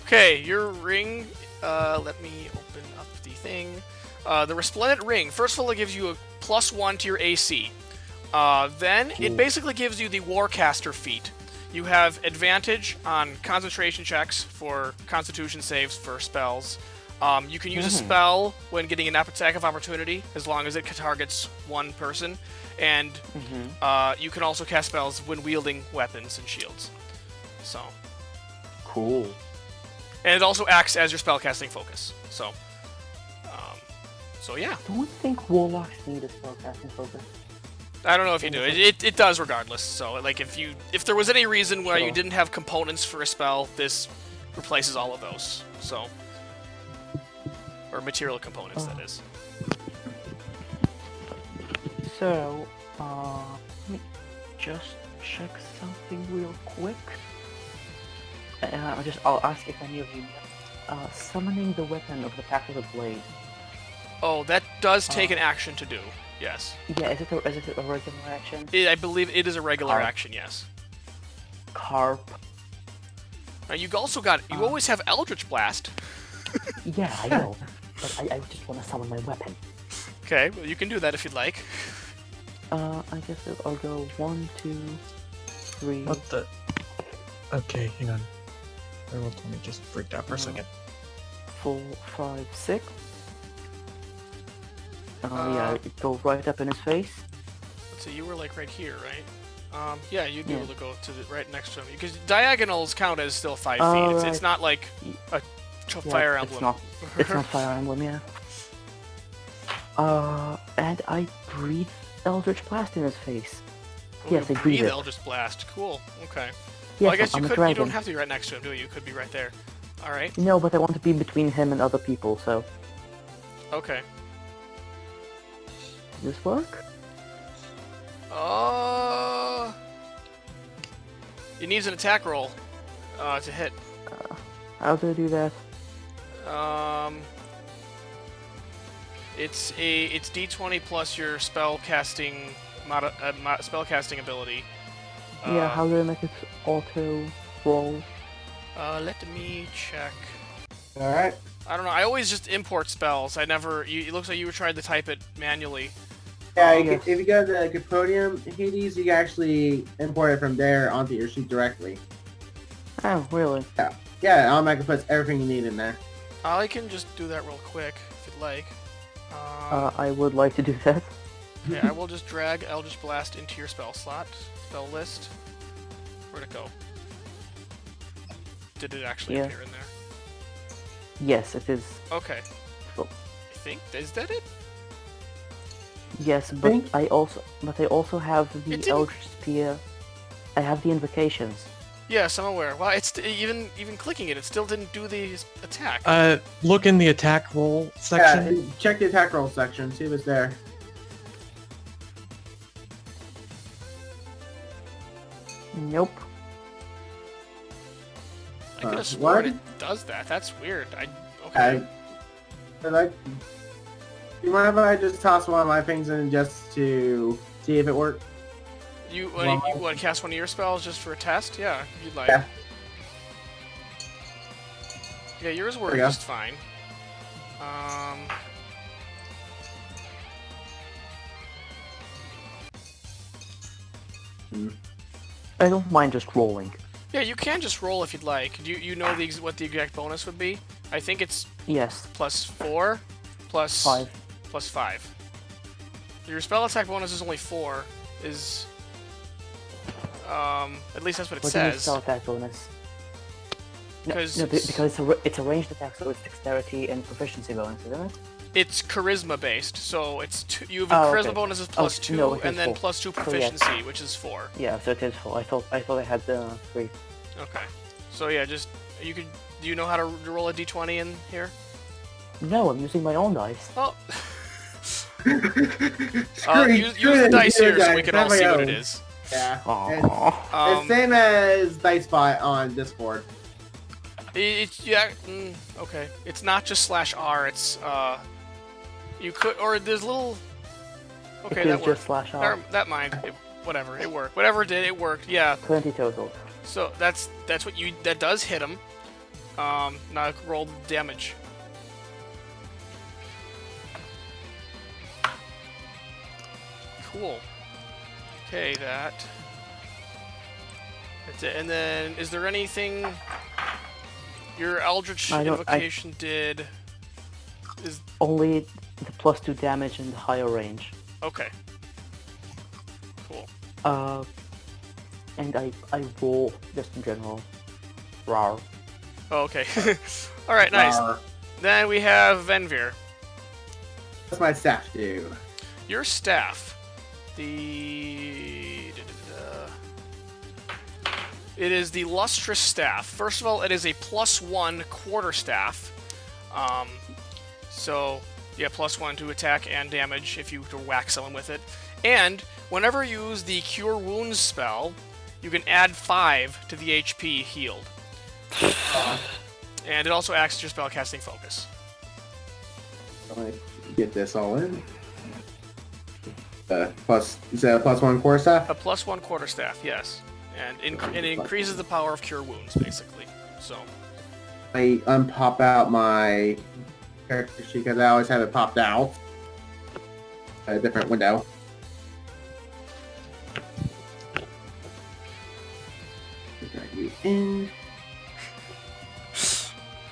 Okay, your ring. Let me open up the thing. The Resplendent Ring. First of all, it gives you a +1 to your AC. Then it basically gives you the Warcaster feat. You have advantage on concentration checks for Constitution saves for spells. You can use a spell when getting an attack of opportunity, as long as it targets one person. And you can also cast spells when wielding weapons and shields. So. Cool. And it also acts as your spellcasting focus. So. So yeah. Don't you think warlocks need a spellcasting focus? I don't know if you do. It does regardless. So like if there was any reason why you didn't have components for a spell, this replaces all of those. So. Or material components, that is. So, let me just check something real quick. I'll ask if any of you know. Summoning the weapon of the Pact of the Blade. Oh, that does take an action to do. Yes. Yeah, is it a regular action? I believe it is a regular Carp. action. Yes. Carp. Now you also got. You always have Eldritch Blast. Yeah, I know. but I just want to summon my weapon. Okay, well, you can do that if you'd like. I guess I'll go 1, 2, 3. What the? Okay, hang on. Let me just freak out for a second. 4, 5, 6. Yeah, go right up in his face. So you were like right here, right? Yeah, you'd be able to go to the right next to him because diagonals count as still 5 feet. It's right. not like a Fire Emblem. It's not Fire Emblem, yeah. And I breathe Eldritch Blast in his face. Oh, Yes, you I breathe breathe it. Eldritch Blast. Cool. Okay. Yes, Well, I guess I'm you a could. You dragon. don't have to be right next to him, do you? You could be right there. All right. No, but I want to be between him and other people, so... Okay. Does this work? It needs an attack roll to hit. How do I do that? It's D20 plus your spell casting ability. Yeah, how do I make it auto roll? Let me check. Alright. I don't know. I always just import spells. I never. It looks like you were trying to type it manually. Yeah, yes. if you go to the Podium Hades, you can actually import it from there onto your sheet directly. Oh, really? Yeah, it automatically puts everything you need in there. I can just do that real quick if you'd like. I would like to do that. Yeah, I will just drag Eldritch Blast into your spell slot, spell list. Where'd it go? Did it actually appear in there? Yes, it is. Okay. Oh. I think is that it? Yes, but I also have the Eldritch Spear. I have the invocations. Yes, I'm aware. Well, it's even clicking it still didn't do the attack. Look in the attack roll section. Yeah, check the attack roll section, see if it's there. Nope. I could have sworn it does that. That's weird. Okay. You mind if I just toss one of my things in just to see if it works? You want to cast one of your spells just for a test? Yeah, if you'd like. Yeah. Yeah, yours worked just fine. I don't mind just rolling. Yeah, you can just roll if you'd like. Do you know what the exact bonus would be? I think it's Yes. +4, plus 5. plus 5. Your spell attack bonus is only 4. At least that's what it What is says. spell attack bonus? No, Because because it's a ranged attack, so it's dexterity and proficiency bonus, isn't it? it's charisma based, so it's you have charisma okay. bonus is Oh, +2, no, it and is then 4. +2 So, yeah. proficiency, which is 4. Yeah, so it is 4. I thought I had 3. Okay. So yeah, just do you know how to roll a d20 in here? No, I'm using my own dice. Oh. Use the dice here so we can all see what it is. Yeah. Aww. It's same as DiceBot on Discord. Okay. It's not just /R. It's you could there's little. Okay, it that is worked. just /R. That mind. Whatever. It worked. Whatever it did, it worked. Yeah. 20 total. So that's what that does hit him. Now roll the damage. Cool. Okay, that's it. And then, is there anything your Eldritch Invocation did? Only the +2 damage and the higher range. Okay. Cool. And I roll just in general. Rawr. Oh, okay. All right, nice. Then we have Venvyre. What's my staff do? Your staff. It is the Lustrous Staff. First of all, it is a +1 quarterstaff. So, yeah, +1 to attack and damage if you were to whack someone with it. And whenever you use the Cure Wounds spell, you can add 5 to the HP healed. And it also acts as your spellcasting focus. Let me get this all in. Is that a +1 quarterstaff? A +1 quarterstaff, yes. And it increases the power of Cure Wounds, basically. So. I unpop out my character sheet because I always have it popped out. A different window. Drag you in.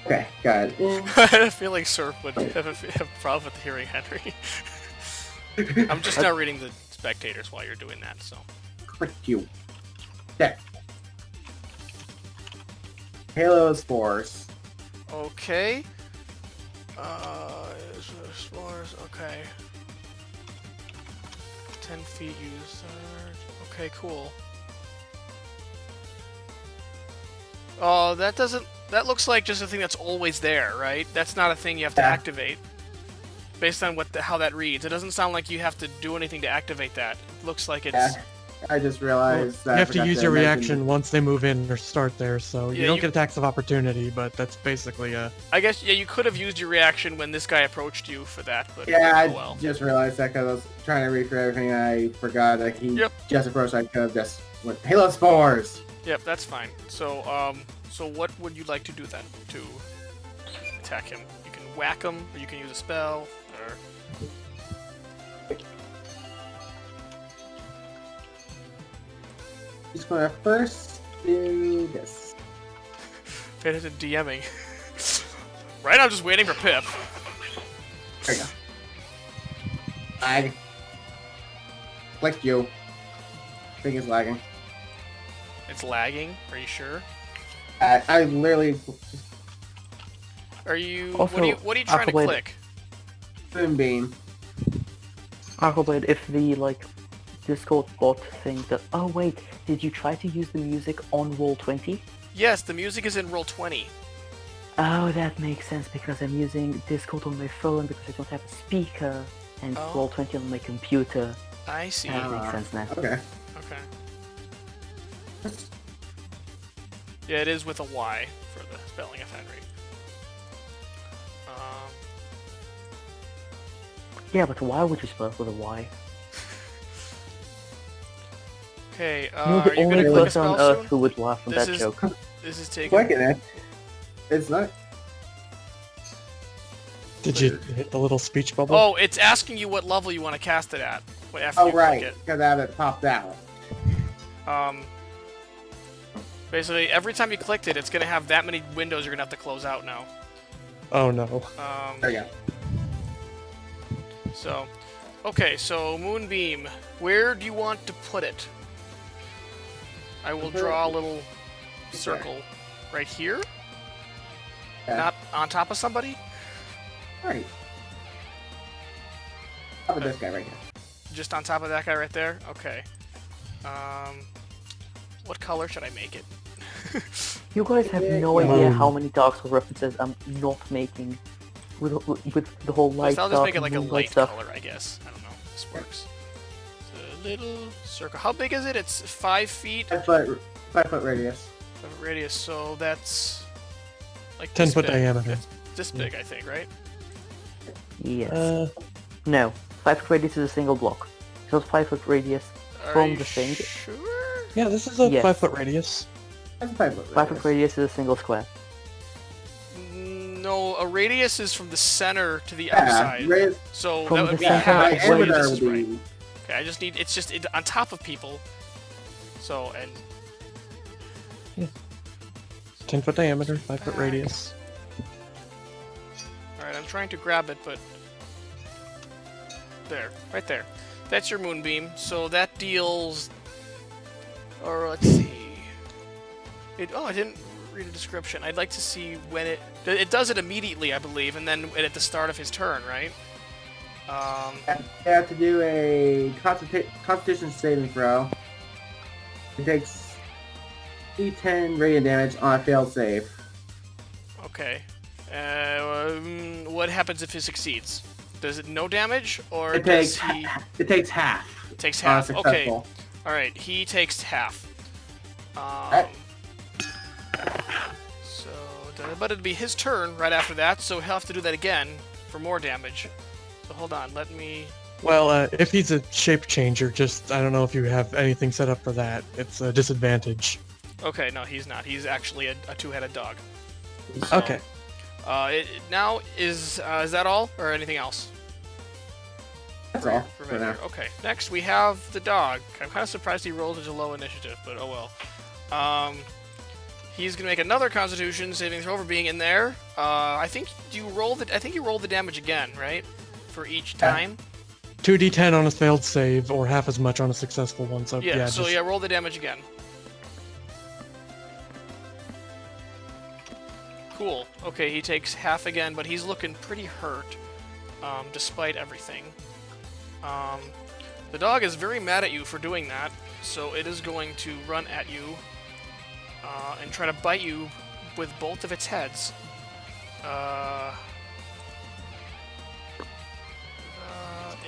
Okay, got it in. I had a feeling Sir would have a problem with hearing Henry. I'm just now reading the spectators while you're doing that, so. Click you. There. Halo spores. Okay. Spores, okay. 10 feet use. Okay, cool. Oh, that doesn't... That looks like just a thing that's always there, right? That's not a thing you have to activate. Based on how that reads. It doesn't sound like you have to do anything to activate that. It looks like it's... Yeah, I just realized that You have to use your reaction once they move in or start there, so Yeah, you don't you- get attacks of opportunity, but that's basically I guess, yeah, you could have used your reaction when this guy approached you for that, but Yeah, I oh well. just realized that because I was trying to read through everything. I forgot that he Yep. just approached. I could have just went Halo spores. Yep, that's fine. So, so what would you like to do then to attack him? You can whack him, or you can use a spell, or... Just gonna first do this. Pay attention to DMing. Right now I'm just waiting for Pip. There you go. I clicked you. I think it's lagging. It's lagging, are you sure? I literally Are you... Also, what are you trying to Aquablade- click? Moonbeam. Aquablade, if the, like, Discord bot thing that... Oh, wait, did you try to use the music on roll 20? Yes, the music is in roll 20. Oh, that makes sense, because I'm using Discord on my phone because I don't have a speaker, and Oh. roll 20 on my computer. I see. That makes sense now. Okay. Okay. Yeah, it is with a Y for the spelling of Henry. Yeah, but why would you spell it with a Y? Okay, You're are the you only gonna click a person spell on Earth soon? who would laugh at This that is- joke. This is taking... Clicking it. It's not. Did you hit the little speech bubble? Oh, it's asking you what level you want to cast it at. After Oh you right, click because I have it popped out. it. Basically, every time you clicked it, it's gonna have that many windows you're gonna have to close out now. Oh no. There you go. So, okay, so Moonbeam, where do you want to put it? I will draw a little circle right here. Yeah. Not on top of somebody. Right. Top of this guy right here. Just on top of that guy right there. Okay. What color should I make it? You guys have no idea how many Dark Souls references I'm not making with the whole light I'll just stuff make it like a and moonlight light stuff. color, I guess. I don't know. This works. It's a little circle. How big is it? It's 5 feet 5 foot radius. of radius, so that's like 10 this foot big. diameter. It's this big, I think, right? Yes. No. 5 foot radius is a single block. So it's 5 foot radius Are from you the thing. sure? Yeah, this is a Yes. 5 foot radius. That's a 5 foot 5 foot radius is a single square. No, a radius is from the center to the Yeah, outside. radius. So From that the would be center half. My to So where this diameter is would right. be. Okay, I just need it's just on top of people. So and 10 foot diameter, 5 foot Back. radius. all right, I'm trying to grab it, but there, right there. That's your moonbeam. So that deals. Or let's see. I didn't read a description. I'd like to see when it does it immediately, I believe, and then at the start of his turn, right? You have to do a Constitution saving throw. It takes D10 radiant damage on a failed save. Okay. What happens if he succeeds? Does it no damage, or It does takes he it takes half. it takes on a half? Okay. successful. All right. He takes half. Alright. So, but it'd be his turn right after that, so he'll have to do that again for more damage. So hold on. Let me. Well, if he's a shape changer, I don't know if you have anything set up for that. It's a disadvantage. Okay. No, he's not. He's actually a two-headed dog. So, Okay. Now is that all or anything else? That's all. For For now. Venvyre. Okay. Next we have the dog. I'm kind of surprised he rolled into low initiative, but oh well. He's gonna make another Constitution saving throw for being in there. I think you rolled it. I think you rolled the damage again, right? For each time. 2d10 on a failed save, or half as much on a successful one. So Yeah. So just- yeah, roll the damage again. Cool. Okay, he takes half again, but he's looking pretty hurt, despite everything. The dog is very mad at you for doing that, so it is going to run at you and try to bite you with both of its heads.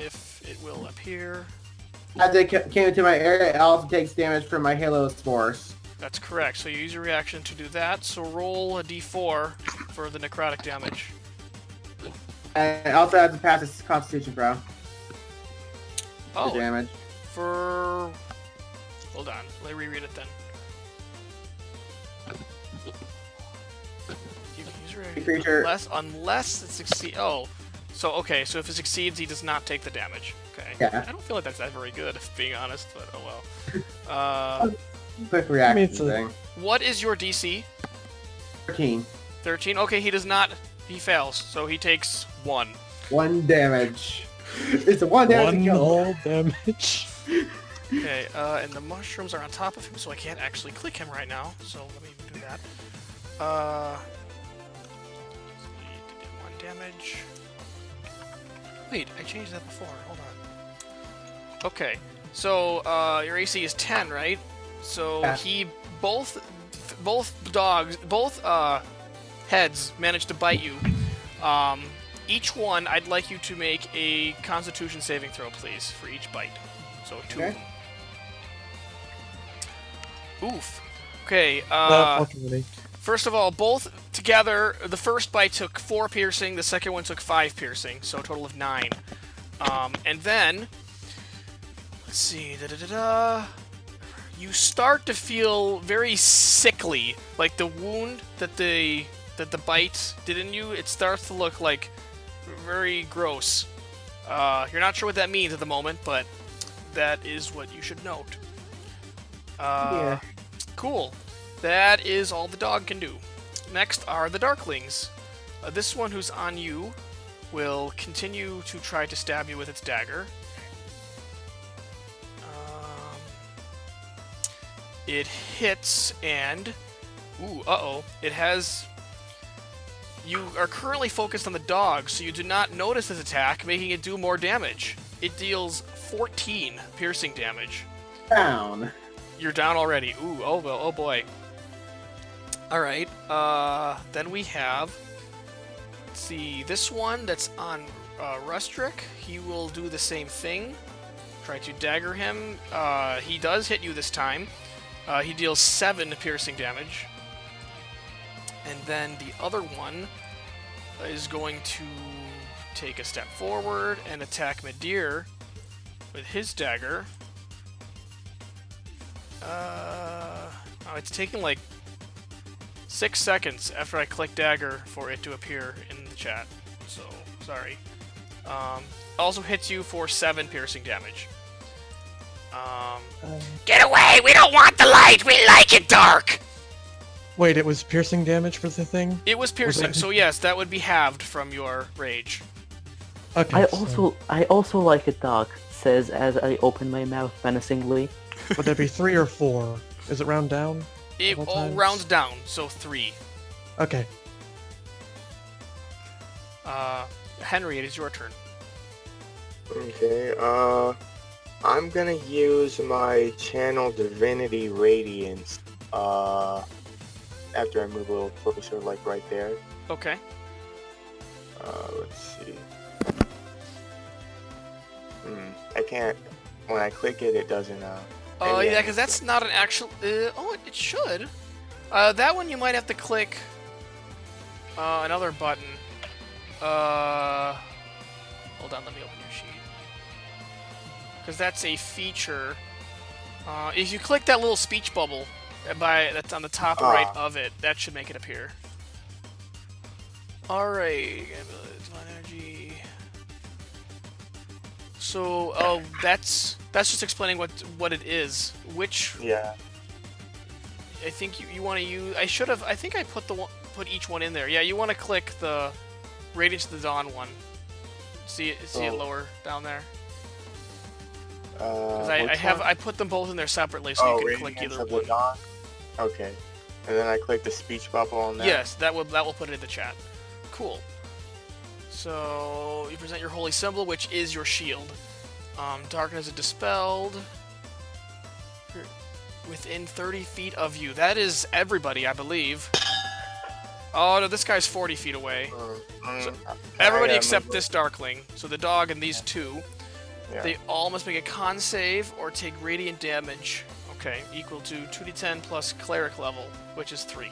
If it will appear. As it came into my area, it also takes damage from my Halo Spores. That's correct. So you use your reaction to do that. So roll a d4 for the necrotic damage. And I also have to pass this Constitution throw. Oh, For damage. for... Hold on. Let me reread it then. You can use your Creature. unless it succeeds. Oh, so okay. So if it succeeds, he does not take the damage. Okay. Yeah. I don't feel like that's that very good, if being honest. But oh well. Quick reaction it's a- thing. What is your DC? 13. 13. Okay, he does not. He fails, so he takes 1. 1 damage. It's a 1 damage one kill. whole damage. Okay, and the mushrooms are on top of him, so I can't actually click him right now. So let me do that. He did 1 damage. Wait, I changed that before. Hold on. Okay, so your AC is 10, right? So Yeah. he both heads managed to bite you. Each one, I'd like you to make a Constitution saving throw, please, for each bite. So 2 of Okay. them. Oof. Okay, Unfortunately. first of all, both together, the first bite took 4 piercing, the second one took 5 piercing, so a total of 9. And then, let's see, you start to feel very sickly, like the wound that the bite did in you, it starts to look like very gross. You're not sure what that means at the moment, but that is what you should note. Yeah. Cool. That is all the dog can do. Next are the Darklings. This one who's on you will continue to try to stab you with its dagger. It hits and... Ooh, uh-oh. It has... You are currently focused on the dog, so you do not notice this attack, making it do more damage. It deals 14 piercing damage. Down. You're down already. Ooh, oh, well, oh boy. Alright, then we have... Let's see, this one that's on Rusdric, he will do the same thing. Try to dagger him. He does hit you this time. He deals 7 piercing damage. And then the other one is going to take a step forward and attack Midir with his dagger. Oh, it's taking like 6 seconds after I click dagger for it to appear in the chat. So, sorry. Also hits you for 7 piercing damage. Get away! We don't want the light! We like it dark! Wait, it was piercing damage for the thing? It was piercing, that- so yes, that would be halved from your rage. Okay. I also like it dark, says as I open my mouth menacingly. Would that be 3 or 4? Is it round down? It All all times? rounds down, so 3. Okay. Henry, it is your turn. Okay, I'm gonna use my Channel Divinity Radiance, after I move a little closer, like right there. Okay. Let's see. I can't, when I click it, it doesn't, Oh, maybe yeah, I because that's not an actual... oh, it should. That one you might have to click another button. Hold on, let me open your sheet. Because that's a feature. If you click that little speech bubble that's on the top right of it, that should make it appear. Alright, divine energy. So, oh, that's just explaining what it is. Which Yeah. I think you want to use. I should have. I think I put put each one in there. Yeah, you want to click the Radiance of the Dawn one. See it lower down there. Because I put them both in there separately, so you can click Radiance either of one. the Dawn? Okay. And then I click the speech bubble on that. Yes, that will put it in the chat. Cool. So you present your holy symbol, which is your shield. Darkness is dispelled. Within 30 feet of you. That is everybody, I believe. Oh no, this guy's 40 feet away. So everybody except this Darkling. So the dog and these two. Yeah. They all must make a con save or take radiant damage. Okay, equal to 2d10 plus cleric level, which is 3.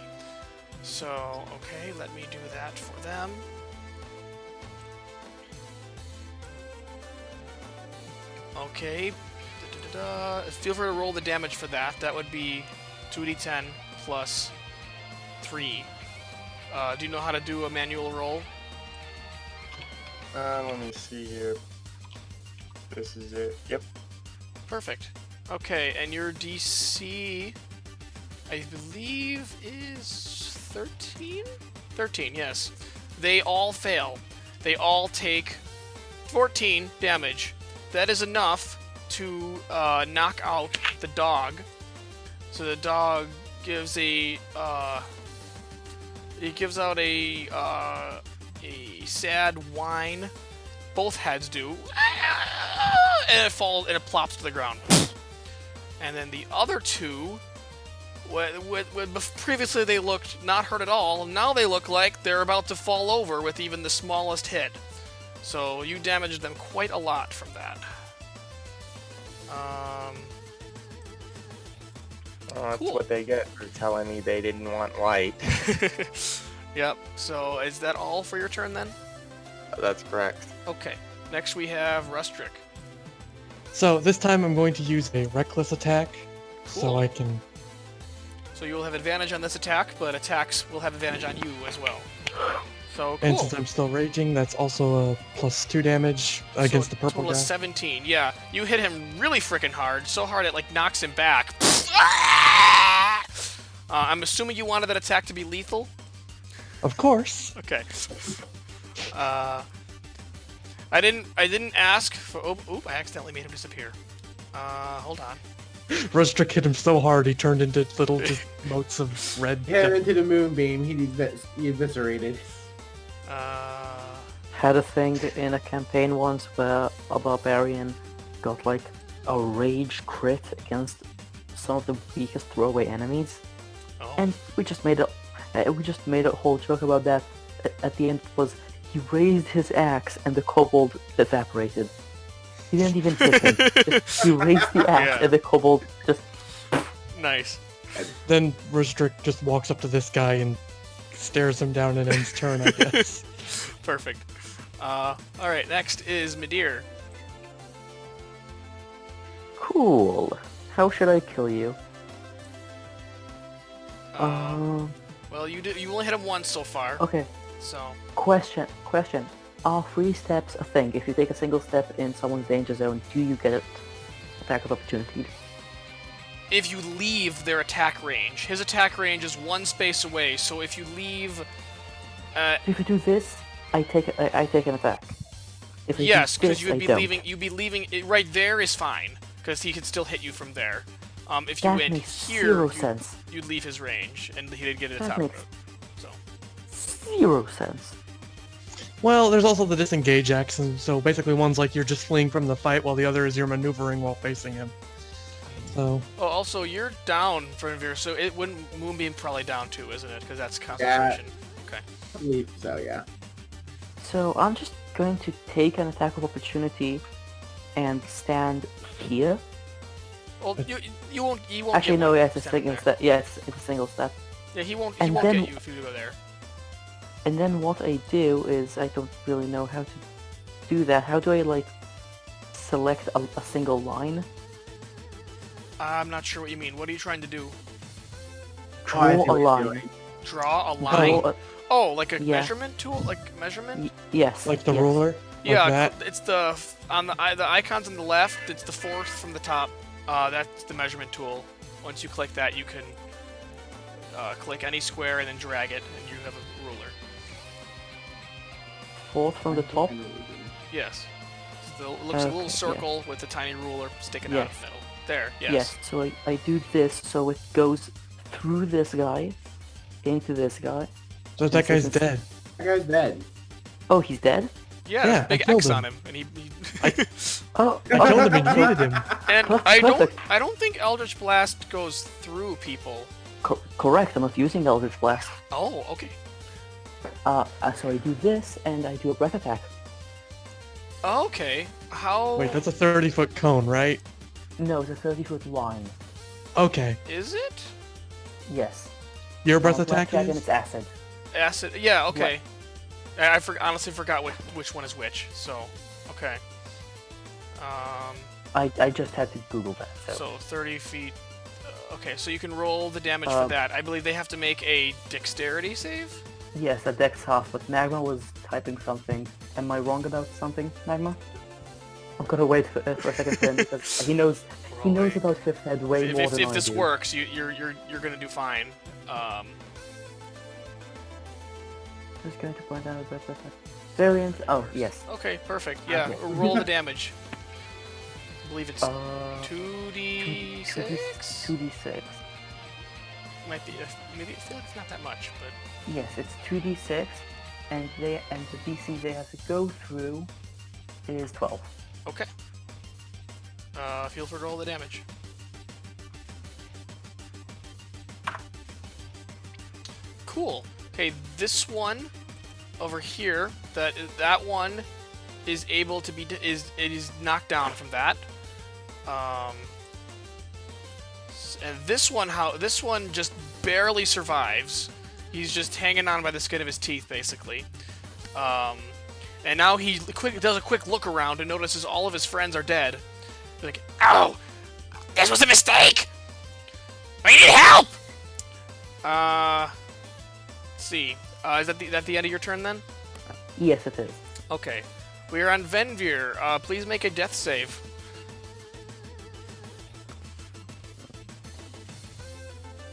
So, okay, let me do that for them. Okay. Feel free to roll the damage for that. That would be 2d10 plus 3. Do you know how to do a manual roll? Let me see here. This is it. Yep. Perfect. Okay, and your DC, I believe, is 13? 13, yes. They all fail. They all take 14 damage. That is enough to knock out the dog. So the dog gives it gives out a sad whine. Both heads do, and it falls and it plops to the ground. And then the other two, previously they looked not hurt at all, now they look like they're about to fall over with even the smallest hit. So you damaged them quite a lot from that. That's Cool. what they get for telling me they didn't want light. Yep. So is that all for your turn then? That's correct. Okay. Next we have Rusdric. So this time I'm going to use a reckless attack, Cool. so I can. So you will have advantage on this attack, but attacks will have advantage on you as well. So cool. And since I'm still raging, that's also a +2 damage against the purple total guy. of 17. Yeah, you hit him really freaking hard, so hard it like knocks him back. I'm assuming you wanted that attack to be lethal. Of course. Okay. I didn't ask for. Oop! I accidentally made him disappear. Hold on. Rusdric hit him so hard he turned into little just motes of red. Hair into the moonbeam. He eviscerated. Had a thing in a campaign once where a barbarian got like a rage crit against some of the weakest throwaway enemies, Oh. and we just made a whole joke about that. At the end was he raised his axe and the kobold evaporated. He didn't even hit him. He raised the axe Yeah. and the kobold just. Nice. Then Rusdric just walks up to this guy and stares him down and ends turn, I guess. Perfect. Alright, next is Midir. Cool. How should I kill you? Well, you only hit him once so far. Okay. So, Question. Are 3 steps a thing? If you take a single step in someone's danger zone, do you get attack of opportunity? if you leave their attack range, his attack range is 1 space away. So if you leave, If you do this, I take an attack. If I yes, do because this, you'd I be don't. leaving. You'd be leaving. Right there is fine, because he could still hit you from there. If you That went makes here, zero sense. you'd leave his range, and he did get an That attack. makes So. 0 sense. Well, there's also the disengage action, so basically one's like you're just fleeing from the fight, while the other is you're maneuvering while facing him. So, Oh, also you're down for Venvyre, so it wouldn't Moonbeam probably down too, isn't it? Because that's concentration. Okay. I believe so, yeah. So I'm just going to take an attack of opportunity and stand here. Well, you won't. Actually, get no, one yes, it's a standing single there. step. Yes, it's a single step. Yeah, he won't And get then- you if you go there. And then what I do is I don't really know how to do that. How do I like select a single line? I'm not sure what you mean. What are you trying to do? Oh, I see Draw a what you're line. doing. Draw a line? Draw a, Oh, like a Yeah. measurement tool? Like measurement? Yes. Like the yes. ruler? Yeah, Like that? it's the icons on the left. It's the fourth from the top. That's the measurement tool. Once you click that, you can click any square and then drag it, and you have a ruler. Fourth from the top. Yes. So it looks a little Okay, circle with a tiny ruler sticking out of the middle. There. Yes. Yes. So I do this, so it goes through this guy, into this guy. So that guy's It's- dead. That guy's dead. Oh, he's dead. Yeah, Yeah, there's a big I killed X him. on him, and he Oh. I killed him and yeeted him. and Perfect. I don't think Eldritch Blast goes through people. Correct. I'm not using Eldritch Blast. Oh, okay. So I do this, and I do a breath attack. Okay. How Wait, that's a 30-foot cone, right? No, it's a 30-foot line. Okay. is it? Yes. Your breath attack and is? it's acid. Acid. Yeah. Okay. Honestly forgot which one is which. So, okay. I just had to Google that. So, 30 feet. Okay, so you can roll the damage for that. I believe they have to make a dexterity save. yes, a dex half, but Magma was typing something. Am I wrong about something, Magma? I'm gonna wait for a second for him because he knows about Fifth Head way more than If I this do. works, you're gonna do fine. Just going to point out a breath attack. Variant. Oh yes. Okay, perfect. Yeah, Okay. roll the damage. I believe it's 2d6. 2d6. 2d6. Might be. Maybe I feel like it's not that much, but Yes, it's 2d6, and the DC they have to go through is 12. okay. Feel free to roll the damage. Cool. Okay, this one over here, that one is able to be it is knocked down from that. And this one just barely survives. He's just hanging on by the skin of his teeth, basically. And now he does a quick look around and notices all of his friends are dead. He's like, Oh! This was a mistake! We need help! let's see. Is that the end of your turn then? Yes, it is. Okay. We are on Venvyre. Please make a death save.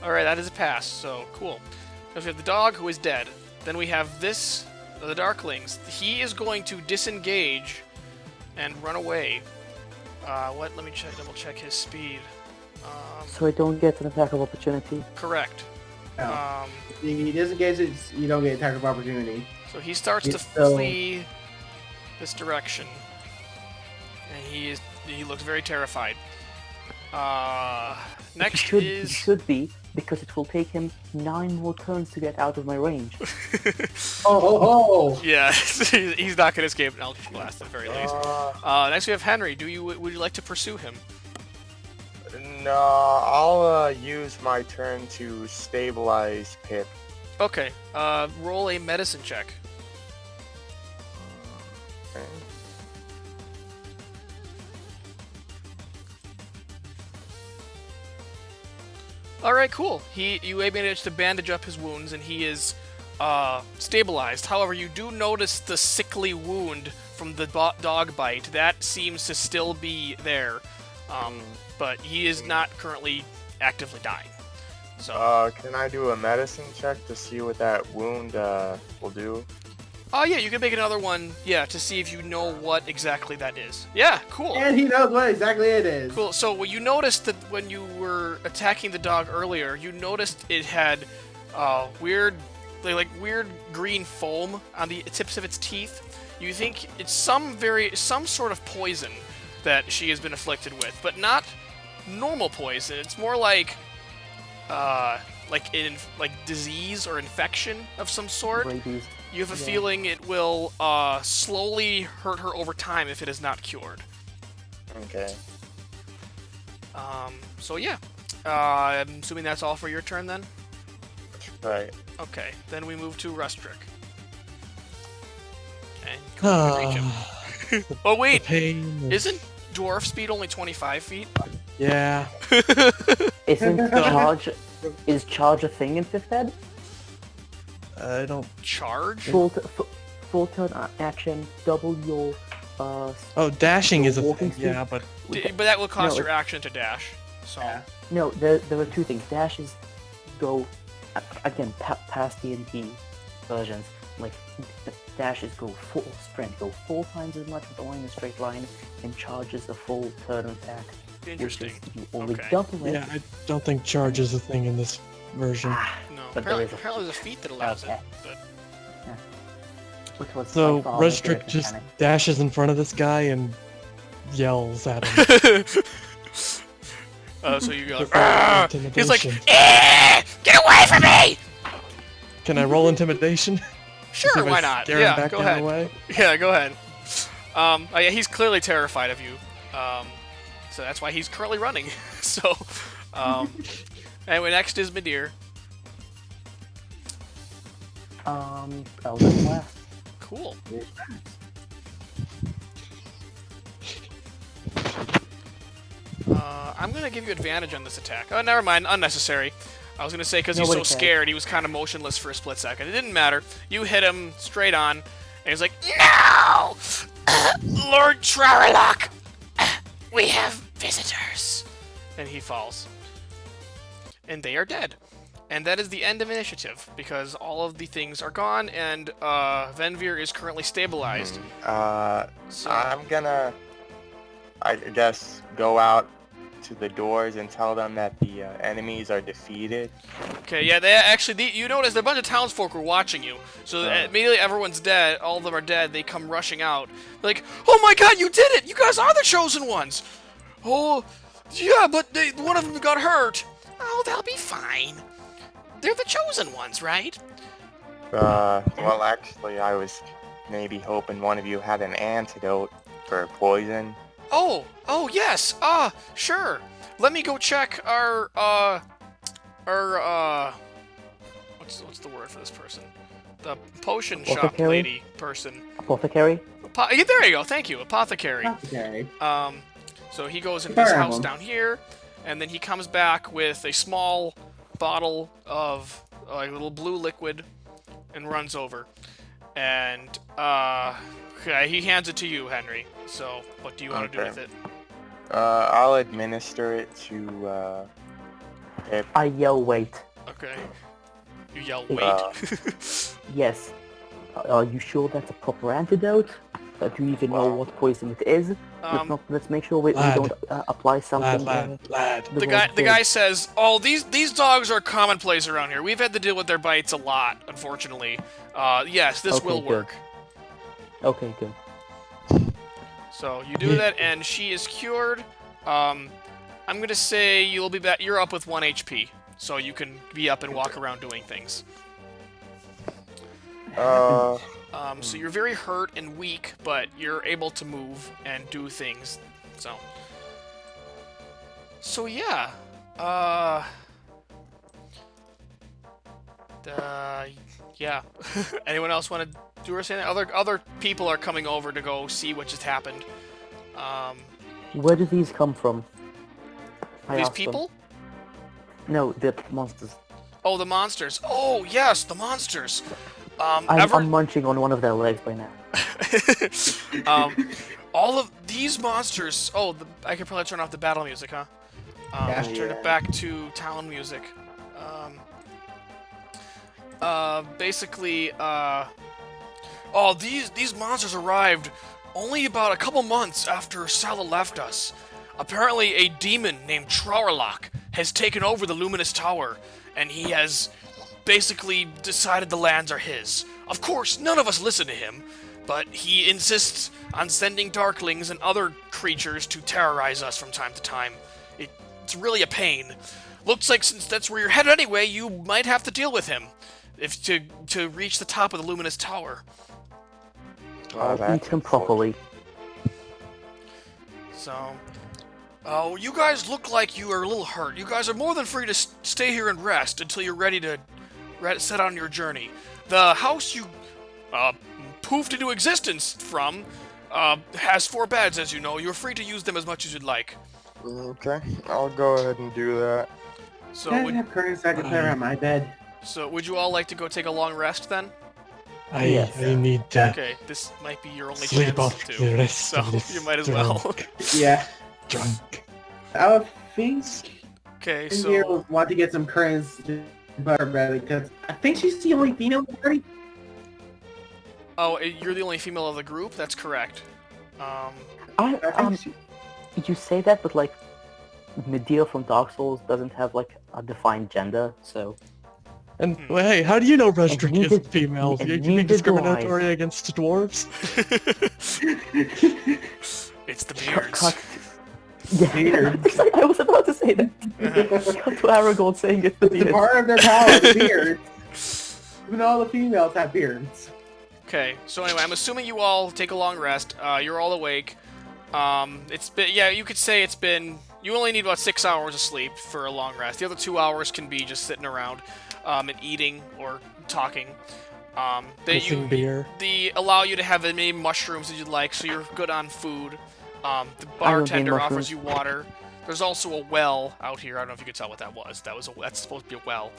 Alright, that is a pass, so cool. So we have the dog, who is dead. Then we have the Darklings. He is going to disengage and run away. Let me double check his speed. So I don't get an attack of opportunity. Correct. No. If he disengages, you don't get attack of opportunity. So he starts to It's so- flee this direction, and he looks very terrified. Next He should be, because it will take him 9 more turns to get out of my range. Oh! Yeah, he's not gonna escape an Eldritch Blast at the very least. Next we have Henry. Would you like to pursue him? No, I'll use my turn to stabilize Pip. Okay. Roll a medicine check. Okay. All right, cool. You managed to bandage up his wounds, and he is stabilized. However, you do notice the sickly wound from the dog bite. That seems to still be there, but he is not currently actively dying. So, Can I do a medicine check to see what that wound will do? yeah, you can make another one, to see if you know what exactly that is. Yeah, cool. And he knows what exactly it is. Cool. So what you noticed that when you were attacking the dog earlier, you noticed it had weird green foam on the tips of its teeth. You think it's some sort of poison that she has been afflicted with, but not normal poison. It's more like disease or infection of some sort. Rabies. You have a Yeah. feeling it will slowly hurt her over time if it is not cured. Okay. So yeah. I'm assuming that's all for your turn then? Right. Okay, then we move to Rusdric. Okay, cool, reach him. Oh wait, Pain. isn't dwarf speed only 25 feet? Yeah. Is charge a thing in Fifth Ed? I don't... Charge? Full turn action, double your Oh, dashing your is a walking thing, yeah, speed. but... But that will cost No, your action to dash. So. Yeah. No, there are two things. Dashes go again past D&D versions. Like dashes go full sprint, go 4 times as much with only in a straight line, and charges a full turn attack. Interesting. Which is you only Okay. double it. Yeah, I don't think charge is a thing in this version. No, But there apparently is a there's a feat that allows Okay. it. But Which was So by far my Rusdric favorite just mechanic. dashes in front of this guy and yells at him. so you go. Just roll "Ah!" He's like, intimidation. Get away from me! Can I roll intimidation? sure, See if I why not? Scare him Yeah, back go the ahead. other way? Yeah, go ahead. Oh, yeah, he's clearly terrified of you. So that's why he's currently running. So, anyway, next is Midir. Eldritch Blast. Cool. I'm gonna give you advantage on this attack. Oh, never mind, unnecessary. I was gonna say because he's so Nobody cares. scared, he was kind of motionless for a split second. It didn't matter. You hit him straight on, and he's like, No! Lord Trarlock! We have visitors. and he falls. And they are dead. And that is the end of initiative, because all of the things are gone, and Venvyre is currently stabilized. So, I'm gonna, I guess, go out to the doors and tell them that the enemies are defeated. okay, yeah, they actually, you notice a bunch of townsfolk were watching you. So immediately everyone's dead, all of them are dead, they come rushing out. They're like, oh my god, you did it! You guys are the chosen ones! Oh, yeah, but one of them got hurt. Oh, they'll be fine. They're the chosen ones, right? Well, actually, I was maybe hoping one of you had an antidote for poison. Oh, yes, sure. Let me go check our, what's the word for this person? The potion shop Apothecary? lady person. Apothecary. Yeah, there you go, thank you, apothecary. Okay. So he goes into this Fire house emblem. down here, and then he comes back with a small bottle of like little blue liquid, and runs over. And okay, he hands it to you, Henry. So what do you want to do Okay. with it? I'll administer it to Pip. I yell, wait. Okay. You yell, Uh, wait. Yes. Are you sure that's a proper antidote? Do you even know what poison it is? Let's make sure we Lad. don't apply something. Lad. The guy says, "Oh, these dogs are commonplace around here. We've had to deal with their bites a lot, unfortunately. Yes, this Okay, will good. work." Okay, good. So you do that, and she is cured. I'm gonna say you'll be back. You're up with 1 HP, so you can be up and walk around doing things. So you're very hurt and weak, but you're able to move and do things. So yeah. Yeah. Anyone else want to do or say anything? Other people are coming over to go see what just happened. Where do these come from? I These asked them. people? No, the monsters. Oh, the monsters. Oh, yes, the monsters. I'm munching on one of their legs by now. All of these monsters. Oh, I could probably turn off the battle music, huh? Turn it back to town music. Basically, oh, these monsters arrived only about a couple months after Sala left us. Apparently, a demon named Trarlock has taken over the Luminous Tower, and he has basically decided the lands are his. Of course, none of us listen to him, but he insists on sending Darklings and other creatures to terrorize us from time to time. It's really a pain. Looks like since that's where you're headed anyway, you might have to deal with him to reach the top of the Luminous Tower. I'll eat him properly. So, oh, you guys look like you are a little hurt. You guys are more than free to stay here and rest until you're ready to set on your journey. The house you poofed into existence from has 4 beds, as you know. You're free to use them as much as you'd like. Okay, I'll go ahead and do that. So, Can I have curtains so I can play around my bed? So would you all like to go take a long rest then? I need to Okay, this might be your only sleep chance off to. the rest So of this you might as well. Yeah. drunk. I would think Okay, Venvyre so would want to get some currents to butter bread because I think she's the only female in the party. you're the only female of the group. That's correct. I think she... You say that, but like, Midir from Dark Souls doesn't have like a defined gender, so. And well, hey, how do you know Rusdric neither- is female? and You can be neither do discriminatory against dwarves? It's the beards. Cut. Yeah, Beards. I was about to say that. Cut to Aragorn saying it's the It's a beard. part of their power, the beards. Even all the females have beards. Okay, so anyway, I'm assuming you all take a long rest. You're all awake. It's been, yeah, you could say it's been, you only need about 6 hours of sleep for a long rest. The other 2 hours can be just sitting around, and eating or talking. Missing beer. They allow you to have as many mushrooms as you'd like, so you're good on food. The I don't need bartender offers mushrooms. you water. There's also a well out here. I don't know if you could tell what that was. That's supposed to be a well.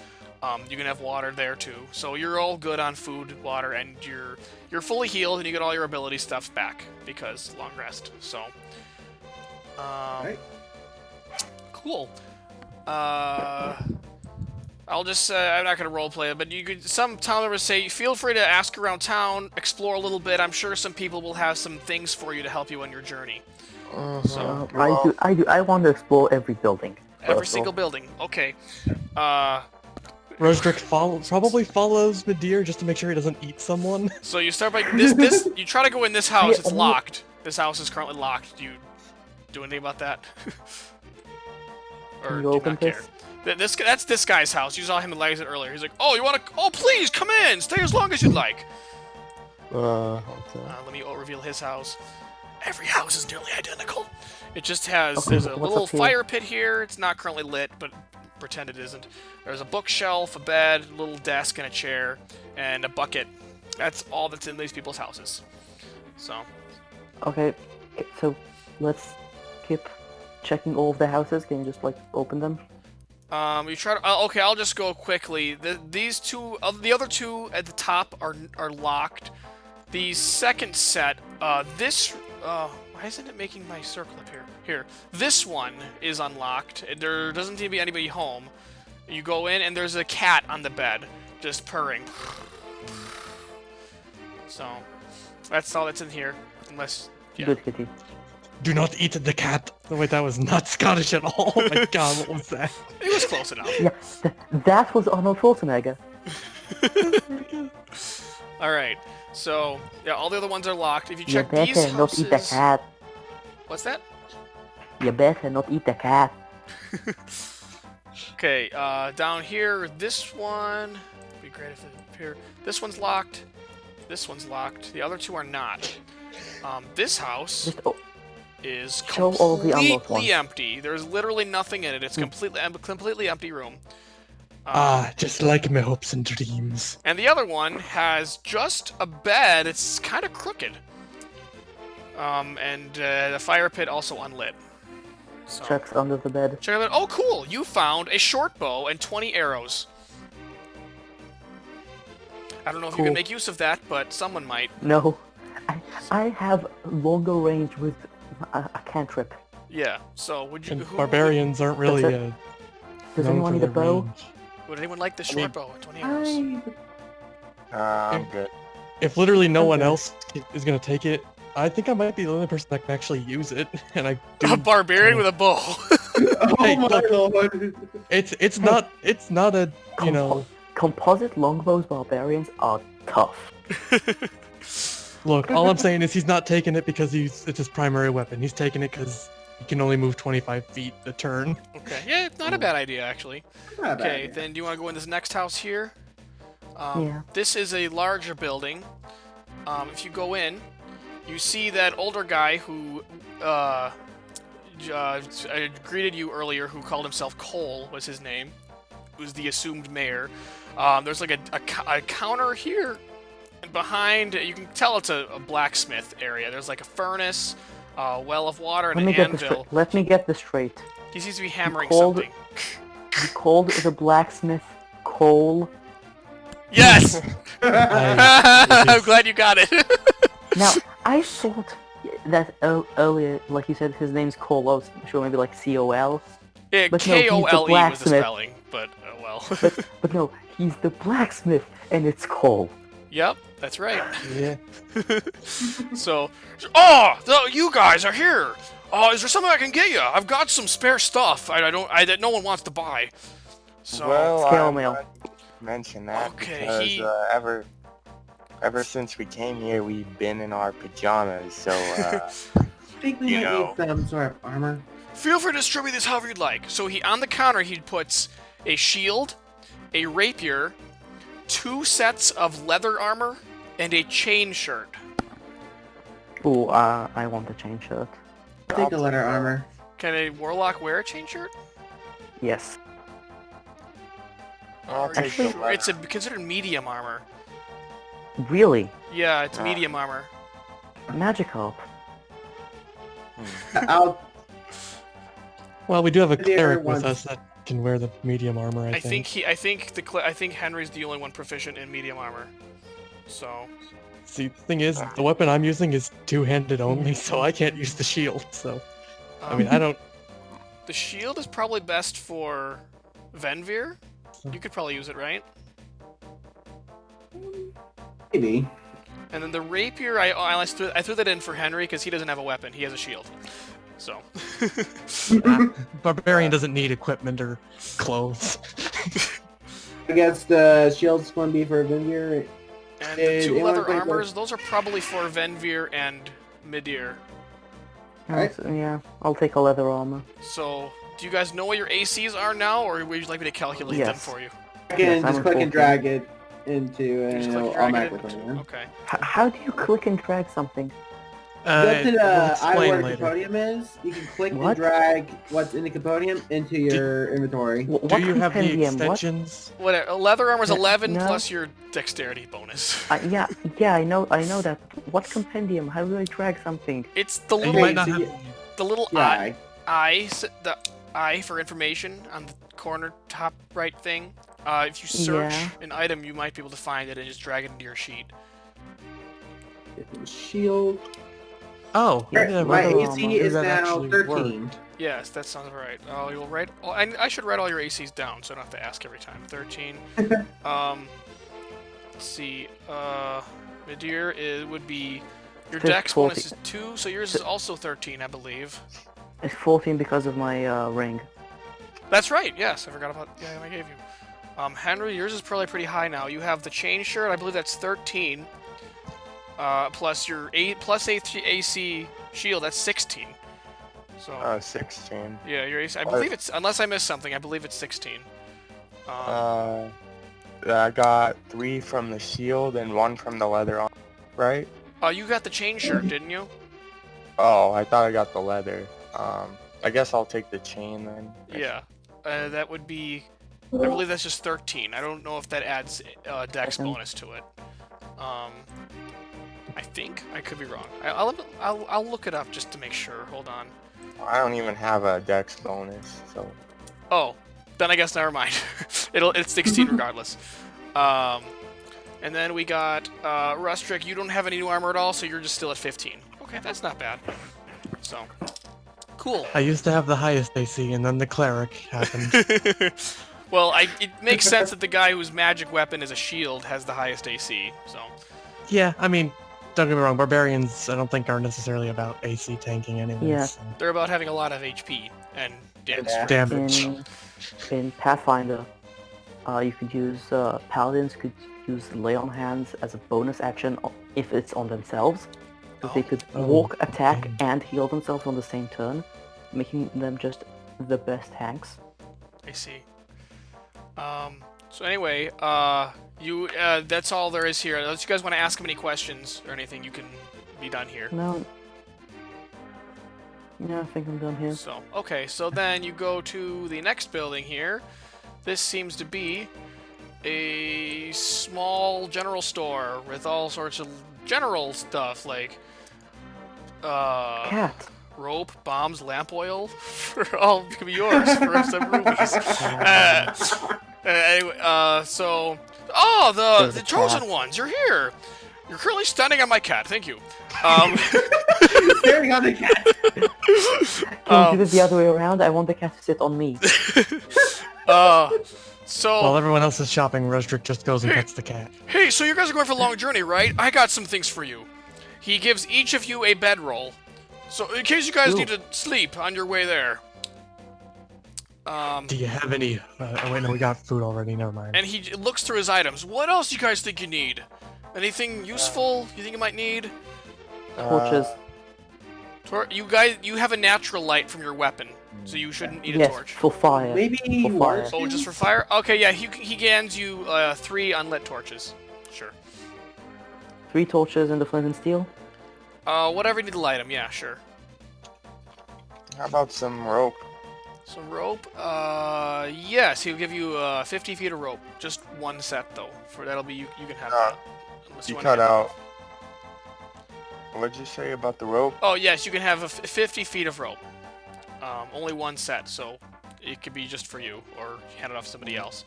You can have water there too. So you're all good on food, water, and you're fully healed, and you get all your ability stuff back because long rest. So, Right. cool. I'll just I'm not gonna roleplay it, but you could. Some town members say feel free to ask around town, explore a little bit. I'm sure some people will have some things for you to help you on your journey. So I do. I want to explore every building. every first single off. building. Okay. Rusdric probably follows Midir just to make sure he doesn't eat someone. So you start by this. You try to go in this house. Yeah, It's locked. This house is currently locked. Do you do anything about that? Or Can you do you open not care? That's this guy's house. You saw him in Legs earlier. He's like, oh, you want to? Oh, please come in. Stay as long as you'd like. Okay. Let me reveal his house. Every house is nearly identical. It just has Okay, there's a what's little up here? fire pit here. It's not currently lit, but pretend it isn't. There's a bookshelf, a bed, a little desk, and a chair, and a bucket. That's all that's in these people's houses. So. Okay, so let's keep checking all of the houses. Can you just like open them? You try to. Okay, I'll just go quickly. These two, the other two at the top are locked. The second set, this. Why isn't it making my circle up here? Here, this one is unlocked. There doesn't seem to be anybody home. You go in and there's a cat on the bed, just purring. So, that's all that's in here, unless. Yeah. Good kitty. Do not eat the cat. Oh, wait, that was not Scottish at all. Oh my god, what was that? It was close enough. Yeah, that was Arnold Schwarzenegger. Alright, so, yeah, all the other ones are locked. If you You check these better not houses... eat the cat. What's that? You better not eat the cat. Okay, down here, this one... Be great if it appeared. This one's locked. This one's locked. The other two are not. This house Just is show all the unlocked completely ones. empty. There's literally nothing in it. It's completely empty room. Just like my hopes and dreams. And the other one has just a bed. It's kind of crooked. And the fire pit also unlit. So, Checks under the bed. check it out. Oh, cool! You found a short bow and 20 arrows. I don't know if you Cool. can make use of that, but someone might. No, I have longer range with a cantrip. Yeah. So would you? And who- barbarians aren't really Does known anyone for need a their bow? range. Would anyone like the short mean- bow and 20 arrows? I'm good. If literally no one Okay. else is gonna take it, I think I might be the only person that can actually use it. And I do. A barbarian with a bow. Oh Hey, my look. lord! It's not a you know. Composite longbows barbarians are tough. Look, all I'm saying is he's not taking it because it's his primary weapon. He's taking it because he can only move 25 feet a turn. Okay. Yeah, it's not a bad idea actually. Not a bad Okay, idea. then do you want to go in this next house here? Yeah. This is a larger building. If you go in, you see that older guy who greeted you earlier, who called himself Cole, was his name, who's the assumed mayor. There's like a counter here, and behind, you can tell it's a blacksmith area. There's like a furnace, a well of water, and Let me an get this anvil. straight. Let me get this straight. He seems to be hammering called- something. You called the blacksmith Cole, Yes! I'm just- glad you got it. Now, I thought that earlier, like you said, his name's Cole. I was sure maybe like C-O-L. Yeah, But no, he's the K-O-L-E was the blacksmith. spelling, but well. But no, he's the blacksmith, and it's Cole. Yep, that's right. Yeah. So, you guys are here. Is there something I can get you? I've got some spare stuff. That no one wants to buy. So, Well, Scale I'm mail. glad you mentioned that Okay, because ever since we came here, we've been in our pajamas. So I think we You might know. need some sort of armor. feel free to distribute this however you'd like. So on the counter he puts a shield, a rapier, 2 sets of leather armor, and a chain shirt. Ooh, I want the chain shirt. Take the letter armor. Can a warlock wear a chain shirt? Yes. I'll Are you take the sure? leather. It's considered medium armor. Really? Yeah, it's medium armor. Magikarp. I'll Well, we do have a Maybe cleric everyone's- with us that can wear the medium armor. I think. I think Henry's the only one proficient in medium armor. So, See, the thing is, the weapon I'm using is two-handed only, so I can't use the shield. So, I mean, I don't. The shield is probably best for Venvyre. You could probably use it, right? maybe. And then the rapier, I threw that in for Henry because he doesn't have a weapon. He has a shield. So. Barbarian doesn't need equipment or clothes. I guess the shield's going to be for Venvyre. And Did the 2 anyone leather play the- armors, those are probably for Venvyre and Midir. Alright. So, yeah, I'll take a leather armor. So, do you guys know what your ACs are now, or would you like me to calculate them Yes. for you? I can Yes, I'm just click full and drag it into and Just click it'll and drag it automatically into- put it in. Okay. How do you click and drag something? Go to We'll the eye explain where the later. Capodium is. You can click and What? drag what's in the Capodium into your inventory. What Do you have the compendium? What? extensions? Whatever. Leather armor's Yeah, 11 no. plus your dexterity bonus. Yeah, I know that. What compendium? How do I drag something? It's the You little, might not so have. you- the little Yeah. the eye for information on the corner top right thing. If you search Yeah. an item, you might be able to find it and just drag it into your sheet. Shield. Oh, Yeah, yeah, My leather AC armor. is that now actually 13. worked. Yes, that sounds right. Oh, you'll write. Oh, I should write all your ACs down, so I don't have to ask every time. 13. Let's see. Midir would be your Fif- dex bonus 14. is 2, so yours is also 13, I believe. It's 14 because of my ring. That's right. Yes, I forgot about. Yeah, I gave you. Henry, yours is probably pretty high now. You have the chain shirt. I believe that's 13. Plus your plus AC shield. That's 16. So 16. yeah, your AC. I believe it's unless I missed something. I believe it's 16. I got 3 from the shield and 1 from the leather armor, right? You got the chain shirt, didn't you? Oh, I thought I got the leather. I guess I'll take the chain then. Yeah. That would be. I believe that's just 13. I don't know if that adds dex bonus to it. I think I could be wrong. I'll look it up just to make sure. Hold on. I don't even have a dex bonus, so Oh, then I guess never mind. It's 16 regardless. And then we got Rusdric. You don't have any new armor at all, so you're just still at 15. Okay, that's not bad. So, cool. I used to have the highest AC, and then the cleric happened. Well, it makes sense that the guy whose magic weapon is a shield has the highest AC. So, Yeah, I mean, don't get me wrong, barbarians I don't think are necessarily about AC tanking anyway. Yeah. So. they're about having a lot of HP and damage. Yeah. Damage. In Pathfinder, you could use paladins could use lay on hands as a bonus action if it's on themselves. So they could Oh. walk, attack, Okay. and heal themselves on the same turn, making them just the best tanks. I see. So anyway, that's all there is here. Unless you guys want to ask him any questions or anything, you can be done here. No. Yeah, I think I'm done here. So, okay, so then you go to the next building here. This seems to be a small general store with all sorts of general stuff like Cat. rope, bombs, lamp oil. For all could be yours for some rubies. Anyway, oh, There's the a chosen cat. ones, you're here. You're currently standing on my cat. Thank you. Staring on the cat. Can we do it the other way around? I want the cat to sit on me. So. While everyone else is shopping, Rusdric just goes and pets the cat. Hey, so you guys are going for a long journey, right? I got some things for you. He gives each of you a bedroll. So, in case you guys Ooh. need to sleep on your way there. Do you have any... oh wait, no, we got food already, never mind. And he looks through his items. What else do you guys think you need? Anything useful you think you might need? Torches. You have a natural light from your weapon, so you shouldn't need a Yes, torch. for fire. Maybe For water fire. Oh, just for fire? Okay, yeah, he hands you 3 unlit torches. Sure. 3 torches and the flint and steel. Whatever you need to light them, yeah, sure. How about some rope? Some rope? Yes, he'll give you 50 feet of rope. Just one set, though. That'll be, you can have that. Unless You want cut to- out. What'd you say about the rope? Oh, yes, you can have 50 feet of rope. Only one set, so it could be just for you, or hand it off to somebody else.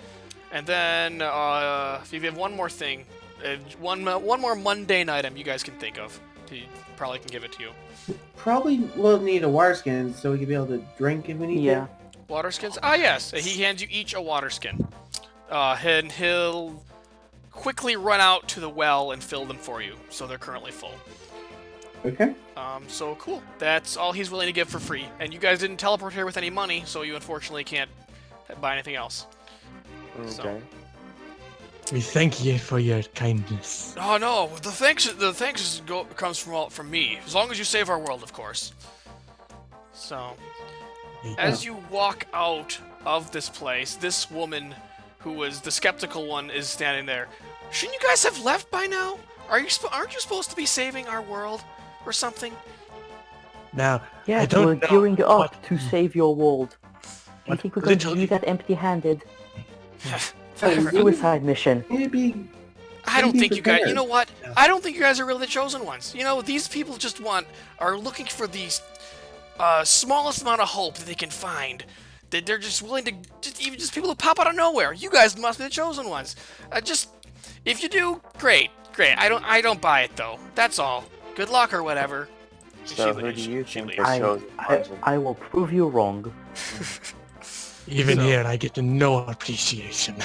And then, if you have one more thing, one more mundane item you guys can think of, he probably can give it to you. Probably will need a water skin so we can be able to drink if we need Yeah. to. Water skins? Ah, yes. He hands you each a water skin. And he'll quickly run out to the well and fill them for you, so they're currently full. Okay. So cool. That's all he's willing to give for free. And you guys didn't teleport here with any money, so you unfortunately can't buy anything else. Okay. So. We thank you for your kindness. Oh no, the thanks comes from me. As long as you save our world, of course. So, as you walk out of this place, this woman, who was the skeptical one, is standing there. Shouldn't you guys have left by now? Aren't you supposed to be saving our world or something? Now, Yeah, I don't we're know gearing up what- to save your world. Do you think we're going to literally- do that empty-handed? Whatever. Suicide mission. Maybe. I don't Be think you guys. You prepared. know what? Yeah. I don't think you guys are really the chosen ones. You know, these people are looking for the smallest amount of hope that they can find. That they're just willing to just people who pop out of nowhere. You guys must be the chosen ones. If you do, great. I don't buy it though. That's all. Good luck or whatever. So who do you think the I, chosen I, ones would I will prove you wrong. Even So- here, I get no appreciation.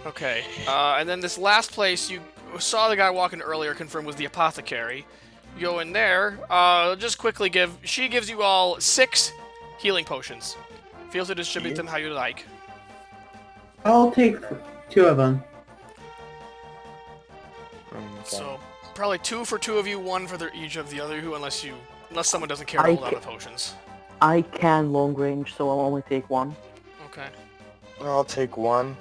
Okay. And then this last place you saw the guy walking earlier confirmed was the apothecary. You go in there. Just quickly she gives you all 6 healing potions. Feel to distribute them how you like. I'll take 2 of them. Okay. So probably 2 for 2 of you, 1 for each of the other who, unless someone doesn't care to I hold on ca- the potions. I can long range, so I'll only take 1. Okay. I'll take 1.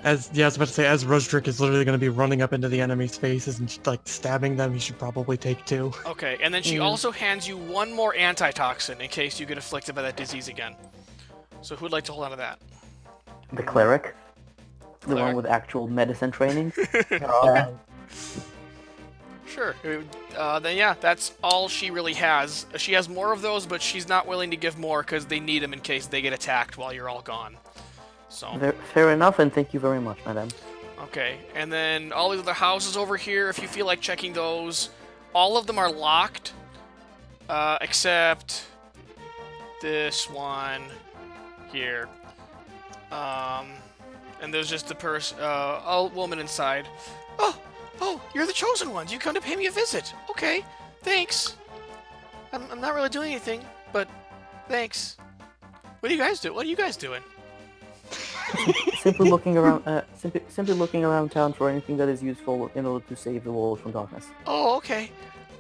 I was about to say, as Rusdric is literally going to be running up into the enemy's faces and like stabbing them, he should probably take 2. Okay, and then she also hands you 1 more antitoxin in case you get afflicted by that disease again. So who'd like to hold on to that? The cleric. The Cleric. one with actual medicine training. Sure. Then yeah, that's all she really has. She has more of those, but she's not willing to give more because they need them in case they get attacked while you're all gone. So, Fair enough, and thank you very much, madam. okay. And then all these other houses over here, if you feel like checking those, all of them are locked, except this one here. And there's just a old woman inside. Oh, you're the chosen ones. You come to pay me a visit. Okay, thanks. I'm not really doing anything, but thanks. What do you guys do? What are you guys doing? Simply looking around. Simply looking around town for anything that is useful in order to save the world from darkness. Oh, okay.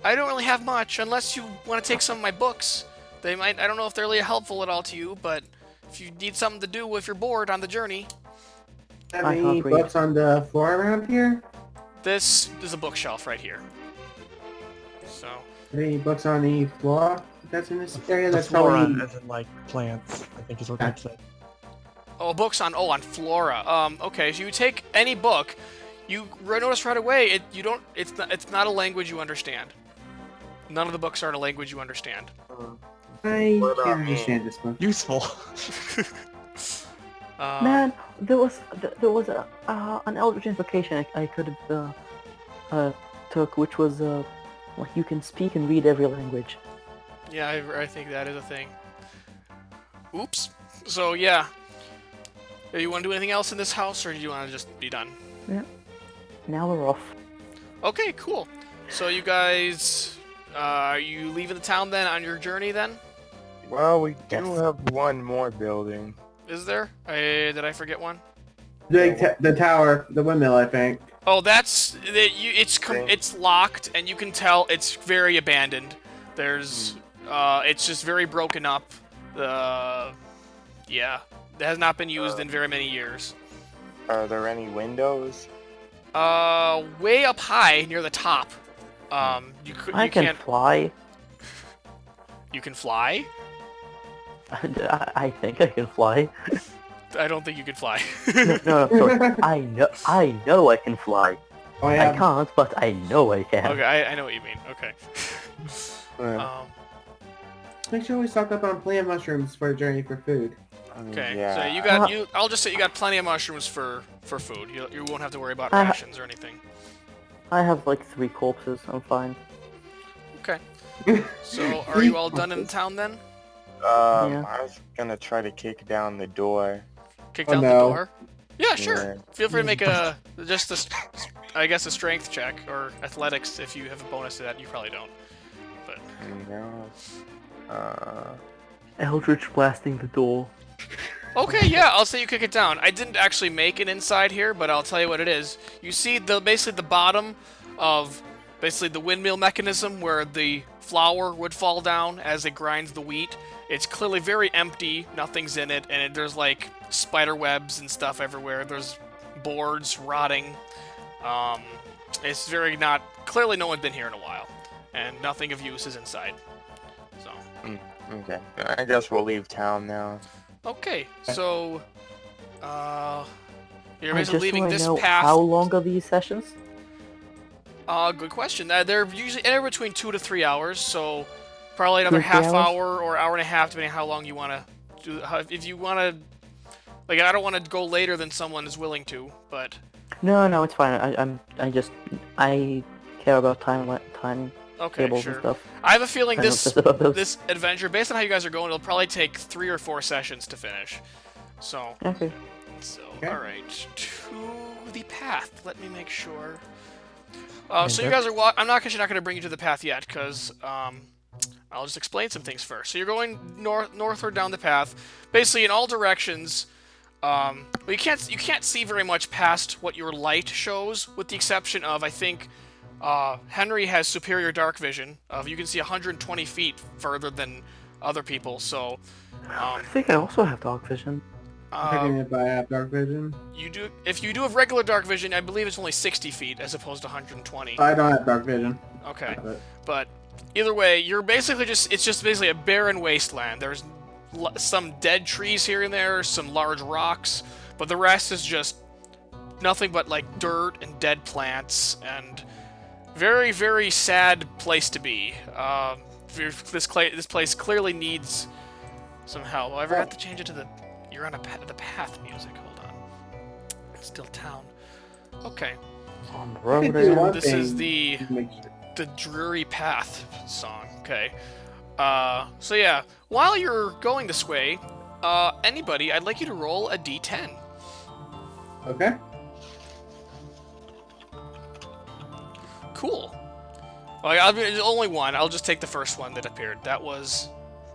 I don't really have much, unless you want to take some of my books. They might. I don't know if they're really helpful at all to you, but if you need something to do if you're bored on the journey, Have I any can't read. books on the floor around here? this is a bookshelf right here. So, Any books on the floor that's in this area? The That's flora, probably... as in like plants, I think is what I'd say. books on flora. Okay, so you take any book, you notice right away it's not a language you understand. None of the books are in a language you understand. I What about can't me? understand this one. Useful. Man, there was an eldritch invocation I could have took, which was like you can speak and read every language. Yeah, I think that is a thing. Oops. So yeah. You want to do anything else in this house, or do you want to just be done? Yeah. Now we're off. Okay, cool. So you guys, are you leaving the town then on your journey then? Well, we do have one more building. Is there? Did I forget one? The tower, the windmill, I think. Oh, it's locked, and you can tell it's very abandoned. There's, it's just very broken up. Yeah, it has not been used in very many years. Are there any windows? Way up high near the top. I can fly. You can fly? I think I can fly. I don't think you can fly. No, sorry. I know I can fly. Oh, I can't, but I know I can. Okay, I know what you mean. Okay. Make sure we stock up on plant mushrooms for a journey for food. Okay, Yeah. so I'll just say you got plenty of mushrooms for food. You won't have to worry about rations or anything. I have like 3 corpses. I'm fine. Okay. So are you all done in town then? Yeah. I was gonna try to kick down the door. Kick Oh, down the no. door? Yeah, sure. Yeah. Feel free to make a a strength check or athletics if you have a bonus to that. You probably don't. But No. Eldritch blasting the door. okay, yeah, I'll say you kick it down. I didn't actually make an inside here, but I'll tell you what it is. You see basically the bottom of basically the windmill mechanism where the flour would fall down as it grinds the wheat. It's clearly very empty, nothing's in it, and there's like spider webs and stuff everywhere. There's boards rotting. It's very clearly no one's been here in a while, and nothing of use is inside. So. Okay. I guess we'll leave town now. Okay, so you're I basically just leaving want to this know path. how long are these sessions? Good question. They're usually anywhere between 2 to 3 hours, so probably another 2 to 3 half hours? hour or hour and a half, depending on how long you want to do. If you want to, like, I don't want to go later than someone is willing to, but No, it's fine. I care about time okay, tables sure. and stuff. I have a feeling I don't this obsess about those. this adventure, based on how you guys are going, it'll probably take 3 or 4 sessions to finish. So, Okay. all right, to the path. Let me make sure. So you guys are I'm actually not going to bring you to the path yet, because I'll just explain some things first. So you're going northward down the path, basically in all directions. But you can't see very much past what your light shows, with the exception of, I think, Henry has superior dark vision. You can see 120 feet further than other people. So I think I also have dark vision. If I have dark vision. you do. If you do have regular dark vision, I believe it's only 60 feet as opposed to 120. I don't have dark vision. Okay. But But either way, you're basically it's just basically a barren wasteland. There's some dead trees here and there, some large rocks, but the rest is just nothing but like dirt and dead plants, and very, very sad place to be. This place clearly needs some help. I forgot to change it to you're on the path music. Hold on. It's still town. Okay. On the I road. could do one This is thing the to make sure. the Dreary Path song. Okay. So yeah, while you're going this way, anybody, I'd like you to roll a d10. Okay. Cool. Well, there's only one. I'll just take the first one that appeared. That was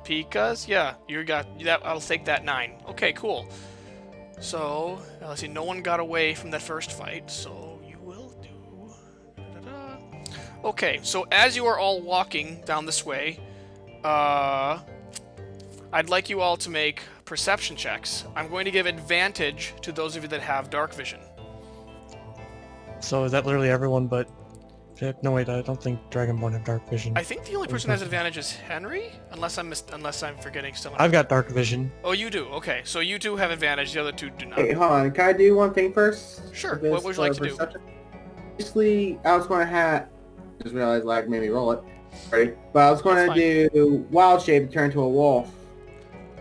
Pika's? Yeah, you got that. I'll take that 9. Okay, cool. So, let's see, no one got away from that first fight, so you will do... Da-da-da. Okay, so as you are all walking down this way, I'd like you all to make perception checks. I'm going to give advantage to those of you that have dark vision. So is that literally everyone but... No, wait, I don't think Dragonborn have dark vision. I think the only person that has advantage is Henry, unless I'm forgetting someone. I've got dark vision. Oh, you do. Okay, so you two have advantage. The other two do not. Hey, hold on. Can I do one thing first? Sure. This What would you like to do? perception? Basically, I was going to have... Just realized lag made me roll it. Ready? But I was going That's to do wild shape to turn into a wolf.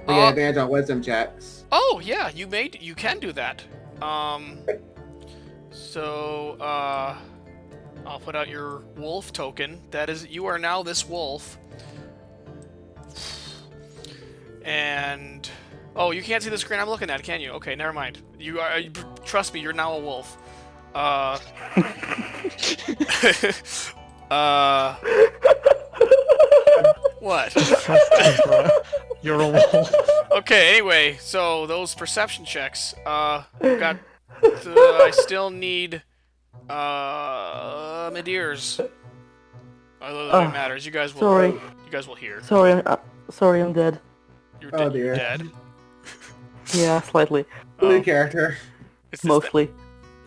We get advantage on wisdom checks. Oh yeah, you can do that. So I'll put out your wolf token. That is, you are now this wolf. And oh, you can't see the screen I'm looking at, can you? Okay, never mind. You are. Trust me, you're now a wolf. What? You're a wolf. Okay, anyway, so those perception checks. I still need Midir's. Although it matters. You guys will. Sorry. You guys will hear. Sorry, I'm dead. Oh dear. Dead. Yeah, slightly. New character. Mostly.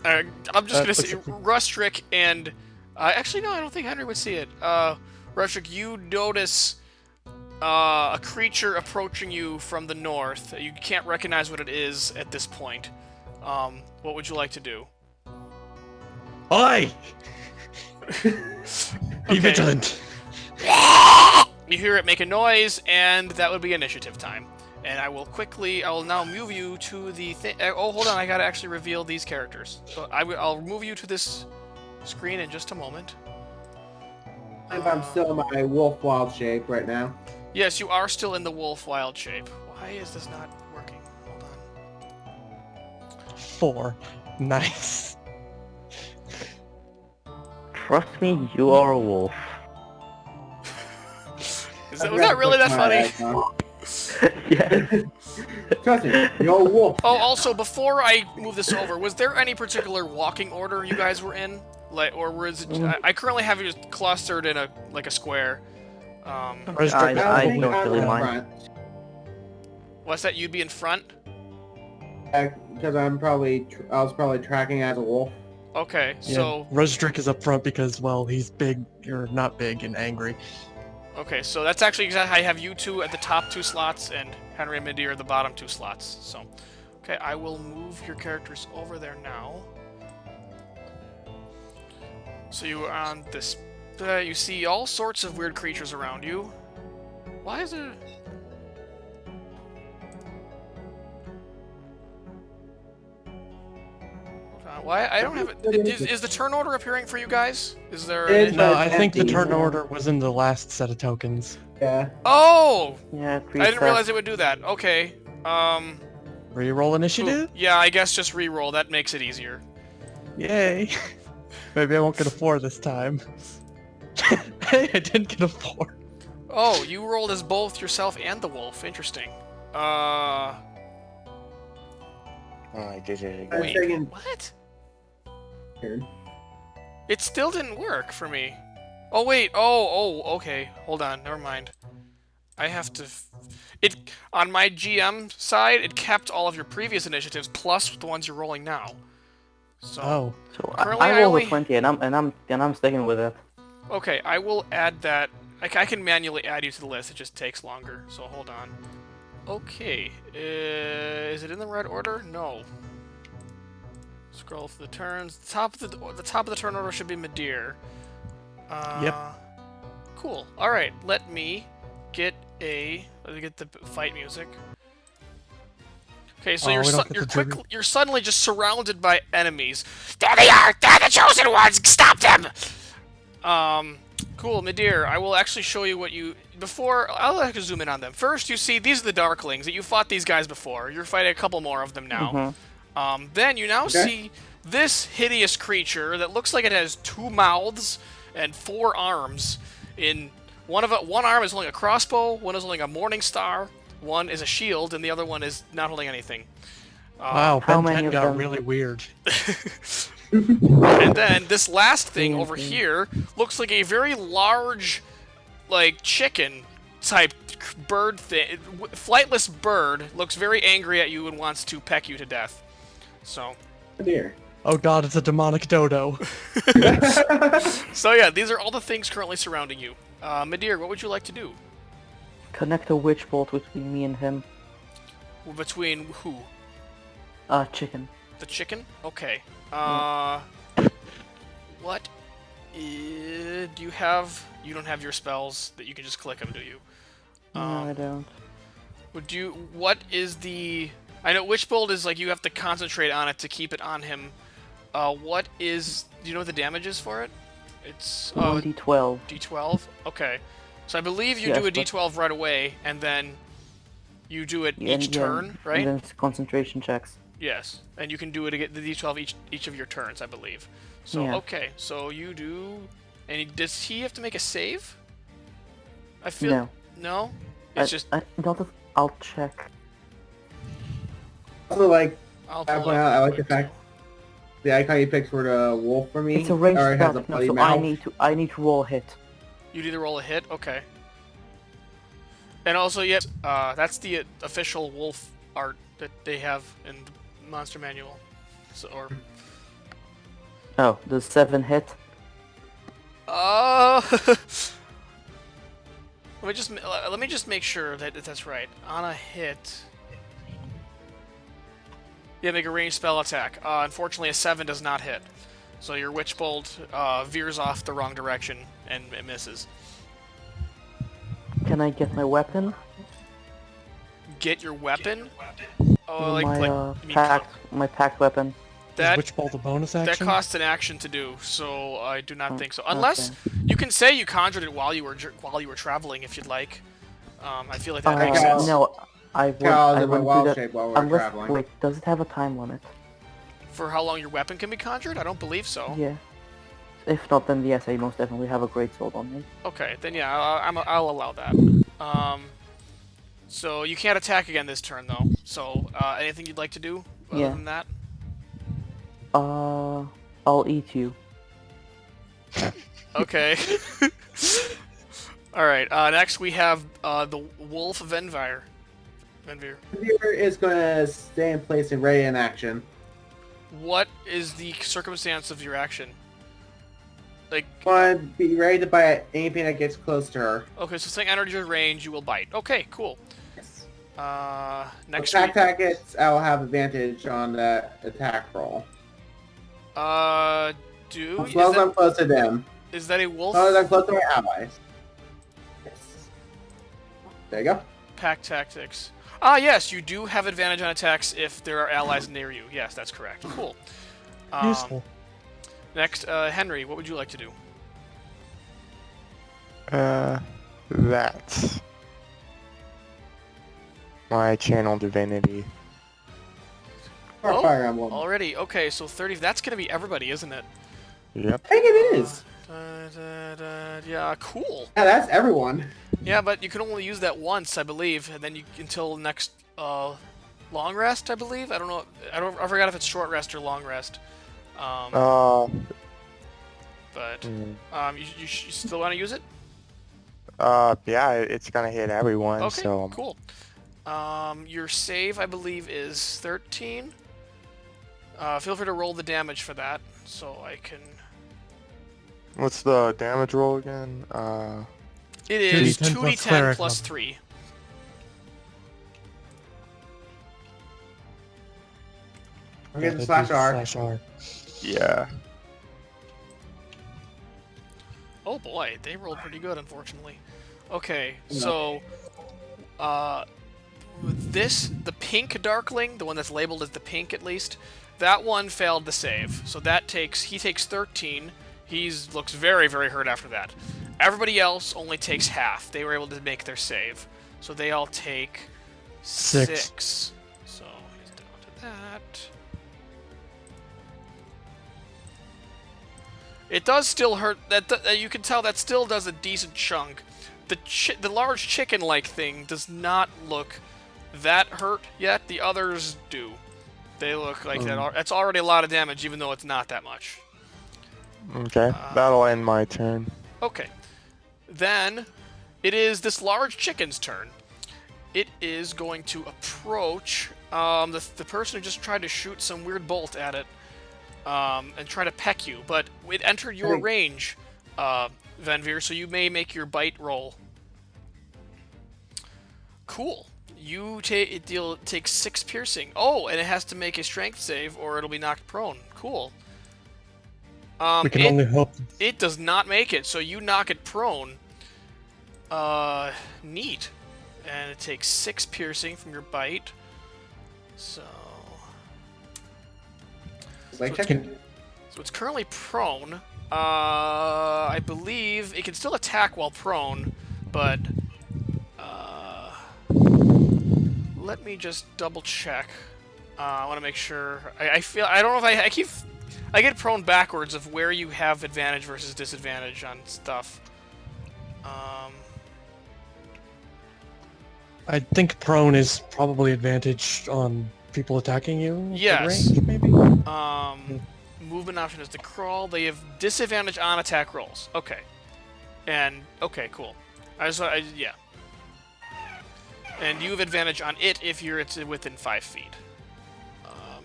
I'm just gonna say Rusdric and actually no, I don't think Henry would see it. Rusdric, you notice a creature approaching you from the north. You can't recognize what it is at this point. What would you like to do? Oi! Be vigilant. You hear it make a noise, and that would be initiative time. And I will now move you to the thing. Oh, hold on, I gotta actually reveal these characters. So I'll move you to this screen in just a moment. If I'm still in my wolf wild shape right now. Yes, you are still in the wolf wild shape. Why is this not working? Hold on. 4. Nice. Trust me, you are a wolf. Was that really that funny? Yeah. Trust me, you're a wolf. Oh, also, before I move this over, was there any particular walking order you guys were in? Or was it... I currently have you just clustered in a square. I don't really mind. What's that? You'd be in front? Because I was probably tracking as a wolf. Okay, Yeah, so... Rusdric is up front because, well, he's big, or not big, and angry. Okay, so that's actually exactly how I have you two at the top 2 slots and Henry and Midir at the bottom 2 slots. So, okay, I will move your characters over there now. So you are on this... you see all sorts of weird creatures around you. Why is it... Why? I don't have it. Is the turn order appearing for you guys? Is there... No, I think the turn order was in the last set of tokens. Yeah. Oh! Yeah, I didn't realize it would do that. Okay. Reroll initiative? Yeah, I guess just re-roll. That makes it easier. Yay. Maybe I won't get a 4 this time. Hey, I didn't get a 4. Oh, you rolled as both yourself and the wolf. Interesting. Oh, I did it again. Wait, what? Turn. It still didn't work for me. Oh, wait. Oh, okay. Hold on. Never mind. I have to... On my GM side, it kept all of your previous initiatives plus the ones you're rolling now. So, So currently I rolled only... a 20 and I'm sticking with it. Okay, I will add that. I can manually add you to the list. It just takes longer. So hold on. Okay, is it in the right order? No. Scroll through the turns. The top of the turn order should be Midir. Yep. Cool. All right. Let me get the fight music. Okay, so you're suddenly just surrounded by enemies. There they are! They're the chosen ones! Stop them! Cool, Midir, I will actually show you what you... I'll have to zoom in on them. First, you see, these are the Darklings that you fought these guys before. You're fighting a couple more of them now. Then you now see this hideous creature that looks like it has 2 mouths and 4 arms. One arm is holding a crossbow, one is holding a morning star, one is a shield, and the other one is not holding anything. Wow, How Ben many 10 of got them? really weird. And then this last thing over here looks like a very large, like, chicken-type bird thing. Flightless bird looks very angry at you and wants to peck you to death. So... Oh dear. Oh god, it's a demonic dodo. So yeah, these are all the things currently surrounding you. Midir, what would you like to do? Connect a witch bolt between me and him. Between who? Chicken. The chicken? Okay. What? Do you have... You don't have your spells that you can just click them, do you? No, I don't. What is the... I know Witch Bolt is like you have to concentrate on it to keep it on him. What is... Do you know what the damage is for it? It's... 1d12. D12? Okay. So I believe you Yes, do a but- D12 right away, and then you do it Yeah, each turn, right? And then it's concentration checks. Yes, and you can do it again, the D12 each of your turns, I believe. So, Yeah. okay, so you do... And does he have to make a save? I feel... No. No? It's just... I'll check. Also, like, I'll I pull point it up out, I real like the quick, fact the icon you picked for the wolf for me. It's a ranged already has a attack, no, bloody so mouth. I need to roll a hit. too. You either roll a hit? Okay. And also, yes, that's the official wolf art that they have in the Monster Manual. So, or... Oh, the 7 hit. Let me just make sure that that's right. On a hit... Yeah, make a ranged spell attack. Unfortunately, a 7 does not hit. So your Witch Bolt veers off the wrong direction and it misses. Can I get my weapon? Get your weapon? Oh, my you mean packed weapon. that, Witch Bolt a bonus that action? costs an action to do, so I do not think so. okay. Unless you can say you conjured it while you were traveling, if you'd like. I feel like that makes sense. No, I won't. Cows I in my won't do wild that shape while we're unless. traveling. Wait, does it have a time limit? For how long your weapon can be conjured? I don't believe so. Yeah. If not, then yes, I most definitely have a great sword on me. Okay, then yeah, I'll allow that. So you can't attack again this turn though. So anything you'd like to do other Yeah. than that? I'll eat you. Okay. All right. Next we have the wolf Venvyre. Venvyre. Venvyre is going to stay in place and ready in action. What is the circumstance of your action? Like, Want to be ready to bite anything that gets close to her. okay, so saying enters your range, you will bite. Okay, cool. Next Attack week. targets, I will have advantage on the attack roll. Do As long as I'm close to them. is that a As wolf long as I'm close to my allies. Yes. There you go. pack tactics? Ah, yes, you do have advantage on attacks if there are allies near you. Yes, that's correct. Cool. Useful. Next, Henry, what would you like to do? That's my channel divinity. Or Oh, Fire Emblem. Already, okay, so 30. That's gonna be everybody, isn't it? Yep. I think it is. Yeah, cool. Yeah, that's everyone. Yeah, but you can only use that once, I believe, and then you until next long rest, I believe. I don't know. I forgot if it's short rest or long rest. But you still want to use it? Yeah, it's gonna hit everyone. Okay, so cool. Your save, I believe, is 13. Feel free to roll the damage for that, so I can. what's the damage roll again? It is 2d10 plus 2d10 cleric plus level. 3. I'm getting That'd slash be R. Slash R. Yeah. Oh boy, they rolled pretty good, unfortunately. Okay, so the pink Darkling, the one that's labeled as the pink at least, that one failed the save. So he takes 13. Looks very, very hurt after that. Everybody else only takes half. They were able to make their save. So they all take 6. So he's down to that. It does still hurt. That you can tell that still does a decent chunk. The large chicken-like thing does not look that hurt yet. The others do. They look like that. That's already a lot of damage, even though it's not that much. Okay, that'll end my turn. Okay. Then it is this large chicken's turn. It is going to approach the person who just tried to shoot some weird bolt at it and try to peck you. But it entered your range, Venvyre, so you may make your bite roll. Cool. You take 6 piercing. Oh, and it has to make a strength save or it'll be knocked prone. Cool. We can only hope. It does not make it, so you knock it prone. Neat. and it takes 6 piercing from your bite. So It's like chicken. So it's currently prone. I believe it can still attack while prone, but let me just double check. I want to make sure. I don't know if I get prone backwards of where you have advantage versus disadvantage on stuff. I think prone is probably advantage on people attacking you. at Yes. range, maybe. Movement option is to crawl. They have disadvantage on attack rolls. Okay. And okay, cool. Yeah. And you have advantage on it if it's within 5 feet.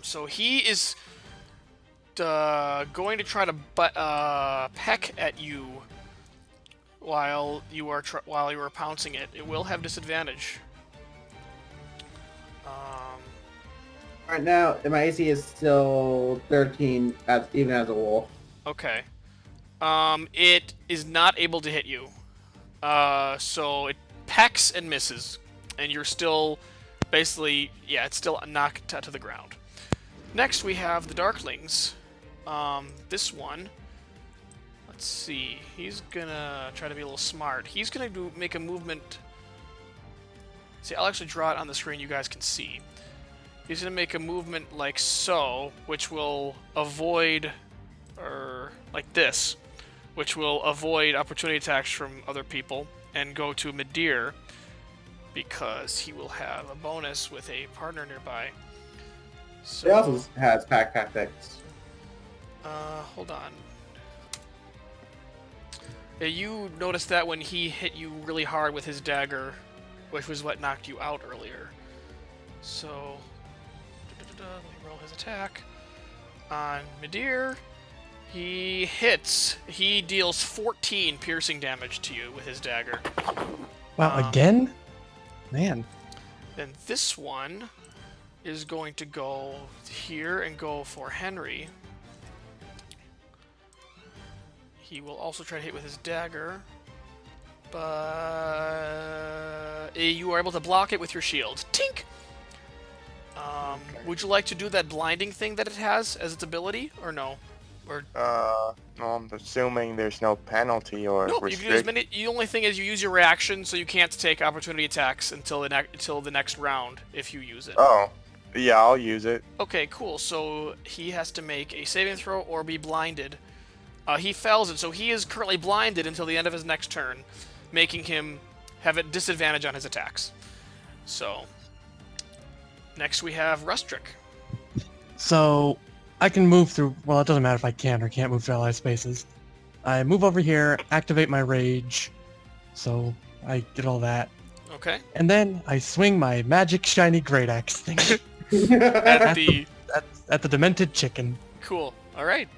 So he is going to try to peck at you while you are pouncing it. It will have disadvantage. Right now, my AC is still 13, even as a wolf. Okay. It is not able to hit you. So it pecks and misses, and you're still basically, yeah, it's still knocked to the ground. Next, we have the Darklings. This one, let's see. He's gonna try to be a little smart. He's gonna make a movement. See, I'll actually draw it on the screen. You guys can see. He's gonna make a movement like so, which will avoid, or like this, which will avoid opportunity attacks from other people, and go to Midir, because he will have a bonus with a partner nearby. So, He also has pack tactics. hold on. Yeah, you noticed that when he hit you really hard with his dagger, which was what knocked you out earlier. So, let me roll his attack. On Midir, he hits. He deals 14 piercing damage to you with his dagger. Wow, again? Man. Then this one is going to go here and go for Henry. He will also try to hit with his dagger, but you are able to block it with your shield. Tink! Would you like to do that blinding thing that it has as its ability, or no? Or No, I'm assuming there's no penalty or no, you can do as restrict. many. The only thing is you use your reaction, so you can't take opportunity attacks until the next round if you use it. Oh, yeah, I'll use it. Okay, cool. So he has to make a saving throw or be blinded. He fails it, so he is currently blinded until the end of his next turn, making him have a disadvantage on his attacks. So, next we have Rusdric. So, I can move through, well, it doesn't matter if I can or can't move through ally spaces. I move over here, activate my rage, so I get all that. Okay. And then I swing my magic shiny great axe thing At the at the demented chicken. cool. All right.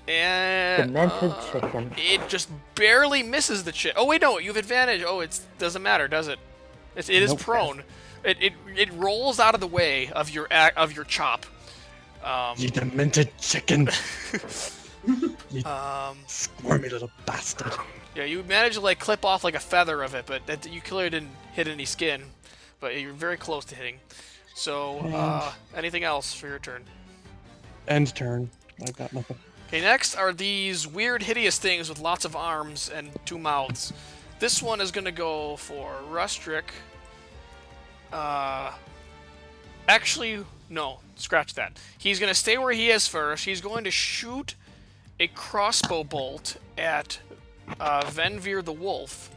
And Demented chicken. it just barely misses the chick. Oh wait, no, you have advantage. Oh, it doesn't matter, does it? It is Nope. prone. It rolls out of the way of your chop. You demented chicken. You squirmy little bastard. Yeah, you managed to like clip off like a feather of it, but you clearly didn't hit any skin. But you're very close to hitting. So, anything else for your turn? End turn. I got nothing. Okay, next are these weird, hideous things with lots of arms and 2 mouths. This one is gonna go for Rusdric. Actually, no, scratch that. He's gonna stay where he is first. He's going to shoot a crossbow bolt at Venvyre the Wolf.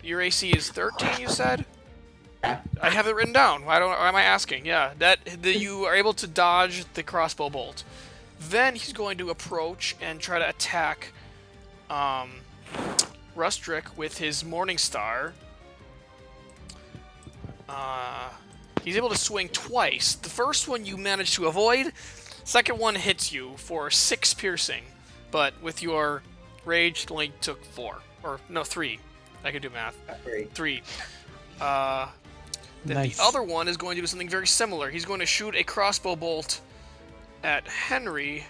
Your AC is 13, you said? Yeah. I have it written down. Why am I asking? Yeah, that you are able to dodge the crossbow bolt. Then he's going to approach and try to attack Rusdric with his Morning Star. He's able to swing twice. The first one you manage to avoid. Second one hits you for 6 piercing. But with your rage, it only took 4. Or, no, 3. I can do math. 3. Then Nice. the other one is going to do something very similar. He's going to shoot a crossbow bolt at Henry,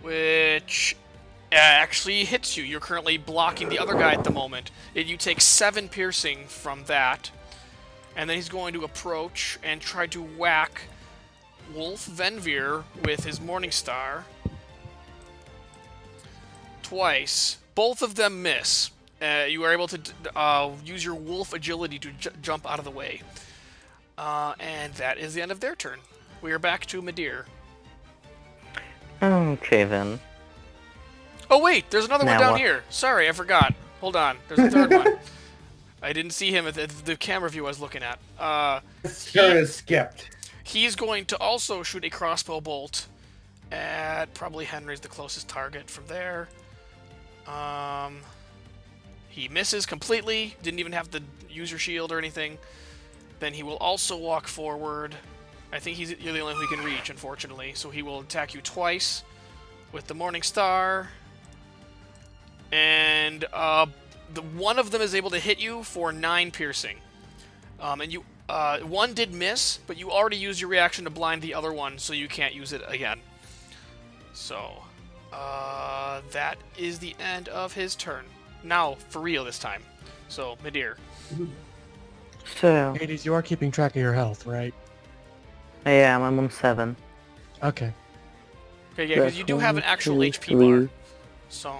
which actually hits you. You're currently blocking the other guy at the moment. You take 7 piercing from that. And then he's going to approach and try to whack Wolf Venvyre with his Morningstar. Twice. Both of them miss. You are able to use your wolf agility to jump out of the way. And that is the end of their turn. We are back to Midir. Okay then. Oh wait, there's another one Now down what? here. Sorry, I forgot. Hold on. There's a third one. I didn't see him at the camera view I was looking at. Sure is skipped. He's going to also shoot a crossbow bolt at probably Henry's the closest target from there. He misses completely. Didn't even have to use your shield or anything. Then he will also walk forward. I think you're the only one who he can reach, unfortunately. So he will attack you twice with the Morningstar. And one of them is able to hit you for 9 piercing. And you one did miss, but you already used your reaction to blind the other one, so you can't use it again. So that is the end of his turn. Now, for real this time. So, Midir. So, Hades, you are keeping track of your health, right? I am. I'm on 7. Okay. Okay, yeah, because you do have an actual 1, 2, HP bar. So,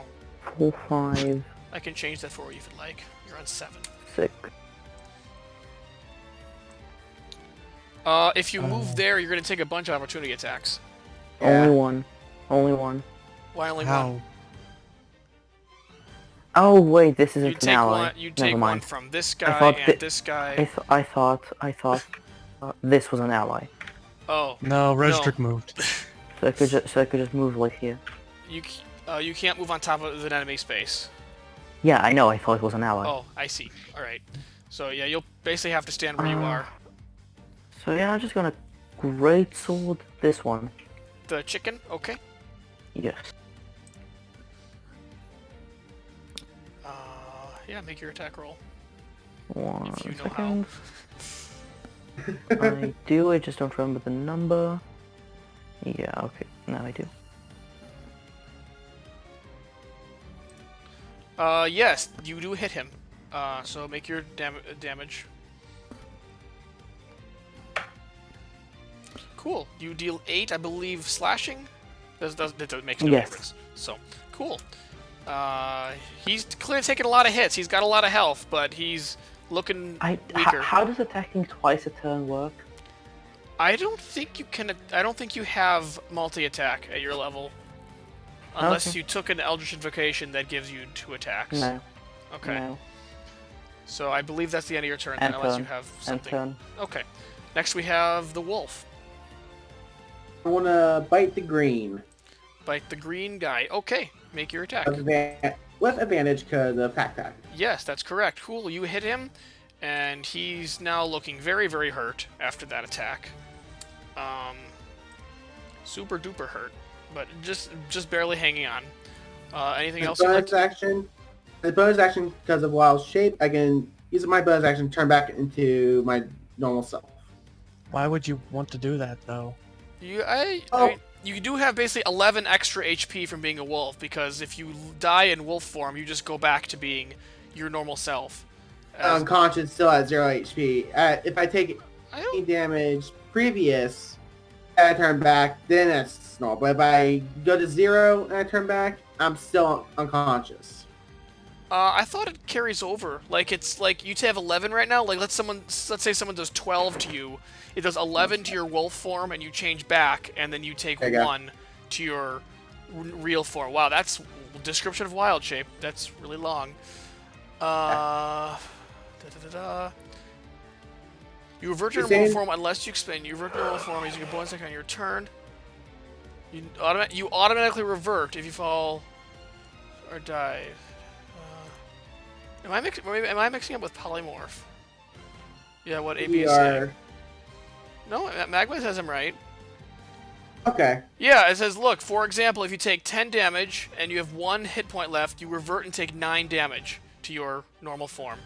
4, 5, I can change that for you if you'd like. You're on 7. 6. If you move there, you're going to take a bunch of opportunity attacks. Yeah. Only one. Only one. Why only How? one? Oh wait, this You isn't an take ally. one. You Never take one mind. from this I guy thought and that- this guy. I thought this was an ally. Oh, No, Rusdric moved. So I could just move like here. you can't move on top of an enemy space. Yeah, I know. I thought it was an ally. Oh, I see. All right. So yeah, you'll basically have to stand where you are. So yeah, I'm just gonna great sword this one. The chicken. Okay. Yes. Yeah, make your attack roll. One If you know second. I do. I just don't remember the number. Yeah. Okay. Now I do. Yes, you do hit him. So make your damage. Cool. You deal 8, I believe, slashing. That makes no Yes. difference. So cool. He's clearly taking a lot of hits. He's got a lot of health, but he's looking weaker. How does attacking twice a turn work? I don't think you can. I don't think you have multi-attack at your level, unless Okay. you took an Eldritch Invocation that gives you 2 attacks. No. Okay. No. So I believe that's the end of your turn, And then, unless turn. you have And something. turn. Okay. Next we have the wolf. I want to bite the green Bite the green guy. Okay. Make your attack. with advantage because of pack. Yes, that's correct. Cool. You hit him, and he's now looking very, very hurt after that attack. Super duper hurt, but just barely hanging on. Anything else you'd like Bonus action. The bonus action, because of wild shape, I can use my bonus action to turn back into my normal self. Why would you want to do that, though? I mean, you do have basically 11 extra HP from being a wolf, because if you die in wolf form, you just go back to being your normal self. Unconscious, still at 0 HP. If I take I any don't, damage previous, and I turn back, then that's normal. But if I go to 0 and I turn back, I'm still unconscious. I thought it carries over. Like, it's like you have 11 right now. Like, let's say someone does 12 to you. It does 11 to your wolf form, and you change back, and then you take There you go. 1 to your real form. Wow, that's description of wild shape. That's really long. You revert to your You're normal saying- form unless you expend. You revert to your normal form using your bonus action on your turn. You automatically revert if you fall or die. Am I mixing up with polymorph? Yeah, what AB We is saying. are... No, Magma says I'm right. Okay. Yeah, it says, look, for example, if you take 10 damage and you have 1 hit point left, you revert and take 9 damage to your normal form.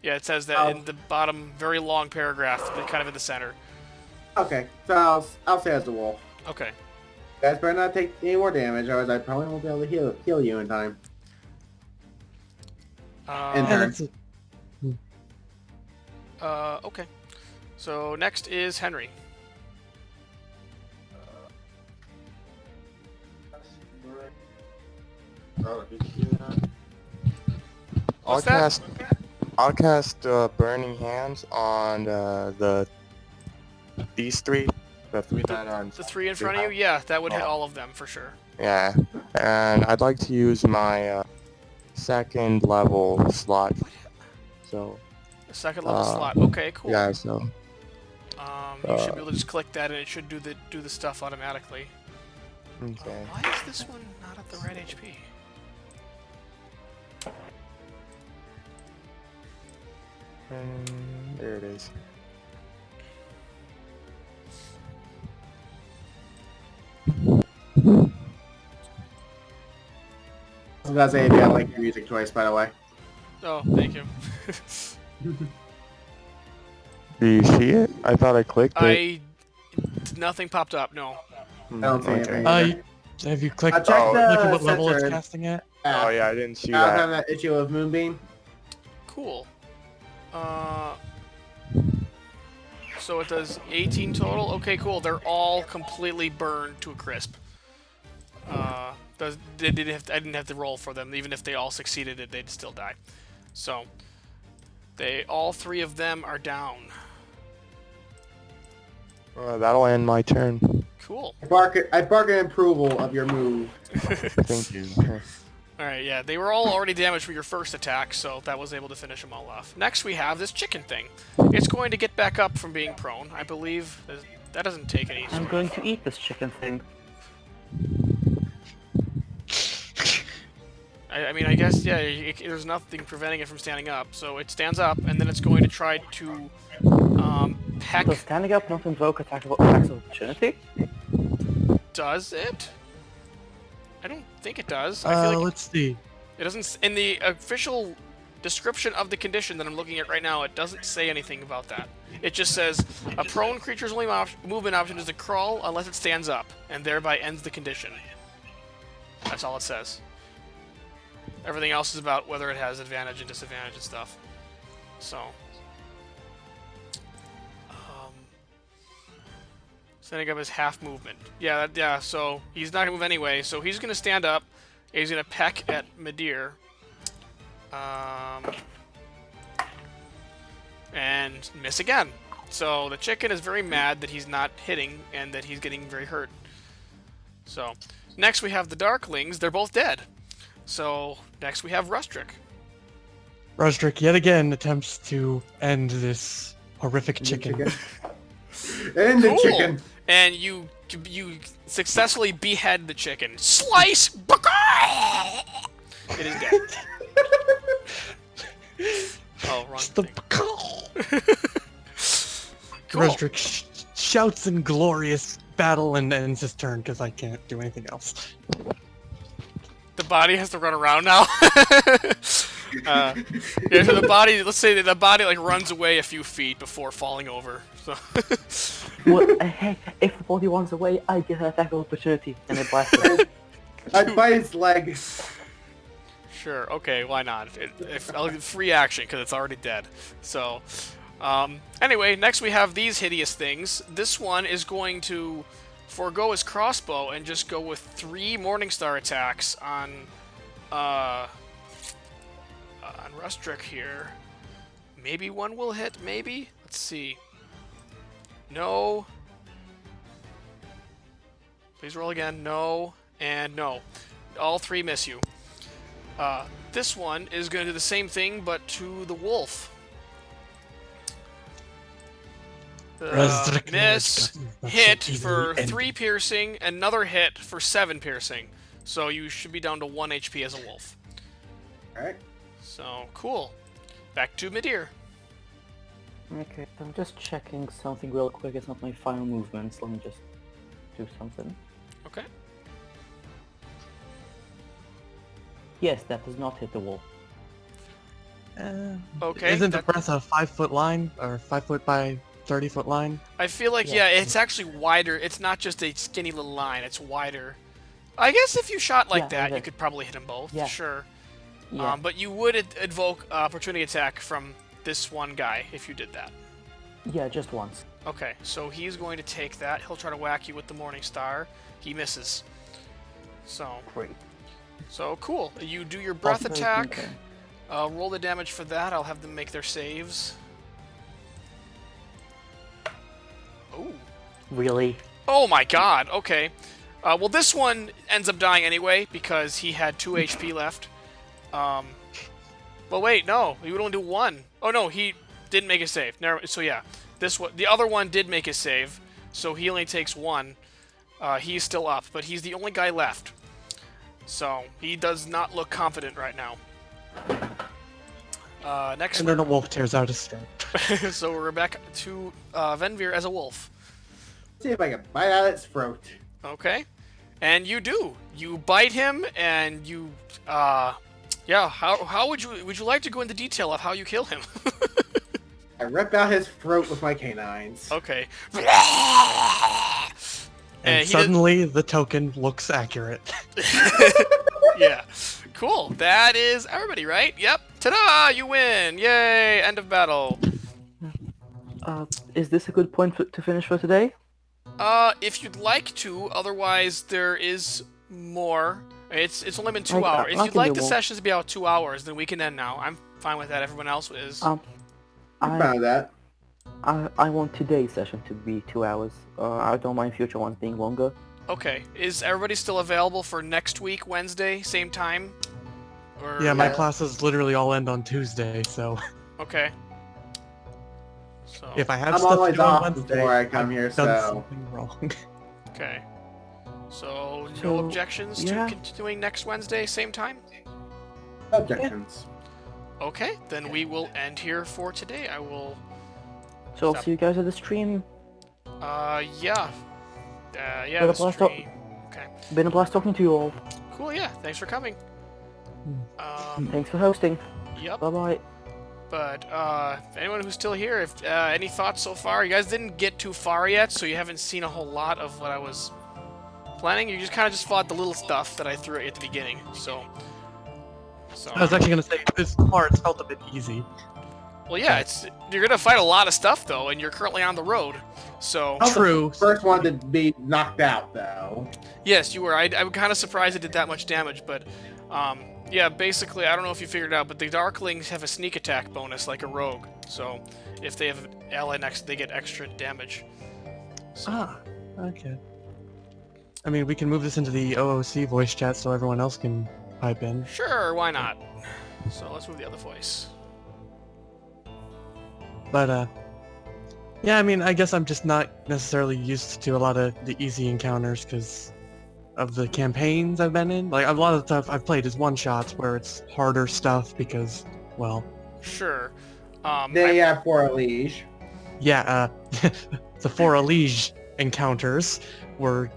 Yeah, it says that in the bottom, very long paragraph, but kind of in the center. Okay. So I'll say as the wolf. Okay. guys better not take any more damage, otherwise I probably won't be able to heal you in time. In Yeah, turn. that's it. Okay. So next is Henry. What's that? I'll cast Burning Hands on these three, the three that are The three in front of you? Yeah, that would hit all of them for sure. Yeah, and I'd like to use my second level slot. So The second level slot. Okay, cool. yeah, so You should be able to just click that and it should do the stuff automatically. okay. Why is this one not at the right HP? There it is. I was gonna say, I like your music choice, by the way. Oh, thank you. Do you see it? I thought I clicked it. Nothing popped up. No. I don't see anything. Have you clicked? I checked the Look at what level it's sensor. casting at. Oh yeah, I didn't see I was that. having that issue with Moonbeam. Cool. So it does 18 total. Okay, cool. They're all completely burned to a crisp. I didn't have to roll for them. Even if they all succeeded it, they'd still die. So all three of them are down. That'll end my turn. Cool. I bark an approval of your move. Thank you. Alright, yeah, they were all already damaged from your first attack, so that was able to finish them all off. Next we have this chicken thing. It's going to get back up from being prone. I believe that doesn't take any... I'm going to eat this chicken thing. I mean, I guess, yeah, there's nothing preventing it from standing up. So it stands up, and then it's going to try to peck... Does standing up not invoke attacks of opportunity? Does it? I don't think it does. I feel like Let's see. it doesn't... In the official description of the condition that I'm looking at right now, it doesn't say anything about that. It just says, a prone creature's only movement option is to crawl unless it stands up, and thereby ends the condition. That's all it says. Everything else is about whether it has advantage and disadvantage and stuff. So... standing up is half movement. Yeah, so he's not going to move anyway, so he's going to stand up, and he's going to peck at Midir. And miss again. So the chicken is very mad that he's not hitting, and that he's getting very hurt. So, next we have the Darklings. They're both dead. So, next we have Rusdric. Rusdric yet again attempts to end this horrific chicken. And the chicken. And you successfully behead the chicken. Slice! It is dead. Oh, wrong thing. Cool. Rusdric shouts in glorious battle and ends his turn because I can't do anything else. The body has to run around now. Yeah, so the body. Let's say that the body like runs away a few feet before falling over. So. Well, hey, if the body runs away, I get an attack of opportunity, and it blasts it. I'd bite its leg. Sure. Okay. Why not? Free action because it's already dead. So. Anyway, next we have these hideous things. This one is going to forego his crossbow and just go with 3 Morningstar attacks on Rusdric here. Maybe one will hit, maybe? Let's see. No. Please roll again. No. And no. All 3 miss you. This one is going to do the same thing, but to the wolf. Miss, hit for 3 piercing, another hit for 7 piercing. So you should be down to 1 HP as a wolf. Alright. So, cool. Back to Midir. Okay, so I'm just checking something real quick. It's not my final movements. Let me just do something. Okay. Yes, that does not hit the wall. Okay. Isn't the breath a 5-foot line or 5 foot by 30-foot line? I feel like, yeah, it's actually wider. It's not just a skinny little line. It's wider. I guess if you shot like that, you could probably hit them both. Yeah. Sure. Yeah. But you would invoke opportunity attack from this one guy if you did that. Yeah, just once. Okay, so he's going to take that. He'll try to whack you with the Morning Star. He misses. So, Great. so cool. You do your breath Also, attack. Roll the damage for that. I'll have them make their saves. Ooh. Really? Oh my god, okay. Well, this one ends up dying anyway because he had 2 HP left. Well, wait, no. He would only do 1. Oh, no, he didn't make a save. So, yeah. This one, the other one did make a save, so he only takes 1. He's still up, but he's the only guy left. So, he does not look confident right now. Next And then a wolf tears out his throat. so we're back to Venvyre as a wolf. See if I can bite out its throat. Okay. And you do. You bite him, and you, yeah, how would you like to go into detail of how you kill him? I rip out his throat with my canines. Okay. And suddenly the token looks accurate. Yeah. Cool. That is everybody, right? Yep. Ta-da! You win! Yay! End of battle. Is this a good point to finish for today? If you'd like to, otherwise there is more. It's only been 2 hours. If you'd like the sessions to be about 2 hours, then we can end now. I'm fine with that. Everyone else is. I'm fine with that. I want today's session to be 2 hours. I don't mind future ones being longer. Okay. Is everybody still available for next week, Wednesday, same time? Or... Yeah, my classes literally all end on Tuesday, so... Okay. So... If I have I'm stuff to always do on off Wednesday, before I come here, I've done so... something wrong. Okay. So, no objections to continuing next Wednesday, same time? Objections. Okay, then we will end here for today. I will... So I'll see you guys at the stream. Yeah. Yeah, Been a the blast stream. Okay. Been a blast talking to you all. Cool, yeah. Thanks for coming. Thanks for hosting. Yep. Bye-bye. But, anyone who's still here, if any thoughts so far? You guys didn't get too far yet, so you haven't seen a whole lot of what I was planning. You just kind of just fought the little stuff that I threw at you at the beginning, so... I was actually going to say, this part felt a bit easy. Well, yeah, you're gonna fight a lot of stuff, though, and you're currently on the road, so... True. First one to be knocked out, though. Yes, you were. I'm kind of surprised it did that much damage, but... yeah, basically, I don't know if you figured it out, but the Darklings have a sneak attack bonus like a rogue. So, if they have ally next, they get extra damage. So. Okay. I mean, we can move this into the OOC voice chat so everyone else can pipe in. Sure, why not? So, let's move the other voice. But, yeah, I mean, I guess I'm just not necessarily used to a lot of the easy encounters because of the campaigns I've been in. Like, a lot of the stuff I've played is one-shots where it's harder stuff because, well... Sure. They have for a liege. Yeah, the For a Liege encounters were...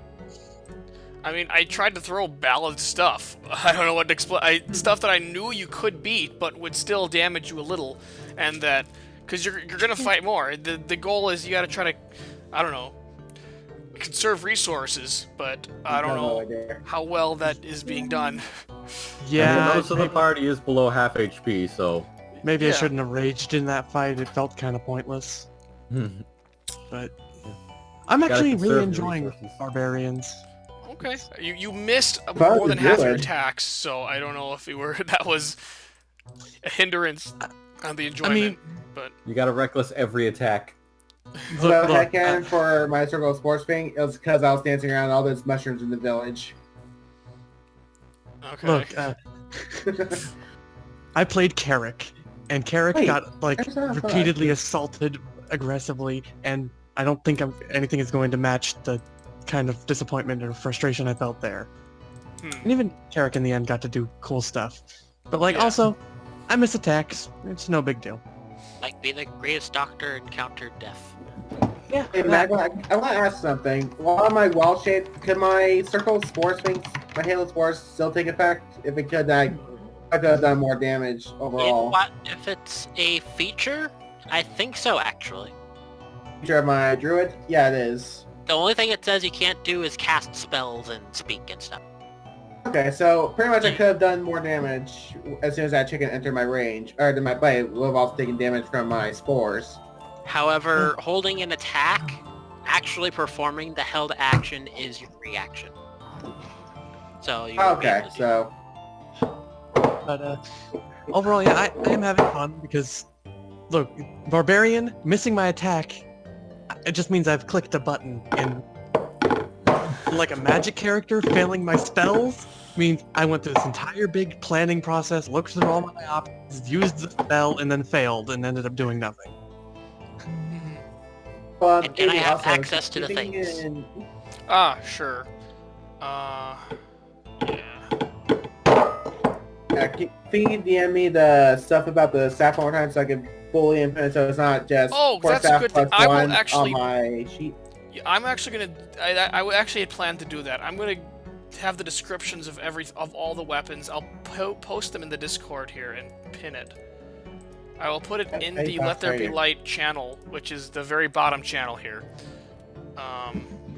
I mean, I tried to throw ballad stuff. I don't know what to explain. Stuff that I knew you could beat, but would still damage you a little. And that... Because you're gonna fight more. The goal is you gotta try to... I don't know. Conserve resources, but I don't know how well that is being done. Yeah, most of the party is below half HP, so... Maybe I shouldn't have raged in that fight. It felt kind of pointless. But I'm actually really enjoying Barbarians. Okay. You missed more than half your attacks, so I don't know if you were that was a hindrance on the enjoyment. I mean, but you gotta reckless every attack. So headcanon for my Circle of Sports thing, it was because I was dancing around all those mushrooms in the village. Okay. Look, I played Carrick, and Carrick got like repeatedly assaulted aggressively, and I don't think anything is going to match the kind of disappointment or frustration I felt there. And even Carrick in the end got to do cool stuff. But like also, I miss attacks. It's no big deal. Like be the greatest doctor encountered death. Yeah. Hey, Matt, I want to ask something. While my wild shape, could my Circle of Spores thing, my Halo Spores, still take effect? If it could, I could have done more damage overall. If it's a feature, I think so, actually. feature of my druid? Yeah, it is. The only thing it says you can't do is cast spells and speak and stuff. Okay, so pretty much I could have done more damage as soon as that chicken entered my range, or my blade would have also taken damage from my spores. However, holding an attack, actually performing the held action is your reaction. So you won't be Okay, able to do so But overall, yeah, I am having fun because, look, Barbarian missing my attack, it just means I've clicked a button, and like a magic character failing my spells means I went through this entire big planning process, looked through all my options, used the spell, and then failed and ended up doing nothing. And can I have also, access to the keeping things? Sure. Feed DM me the stuff about the staff one more time so I can fully input it so it's not just Oh, 4 that's a staff good plus thing. I will 1 actually- on my sheet. Yeah, I'm actually gonna. I actually had planned to do that. I'm gonna have the descriptions of all the weapons. I'll post them in the Discord here and pin it. I will put it in the Let There Be Light channel, which is the very bottom channel here.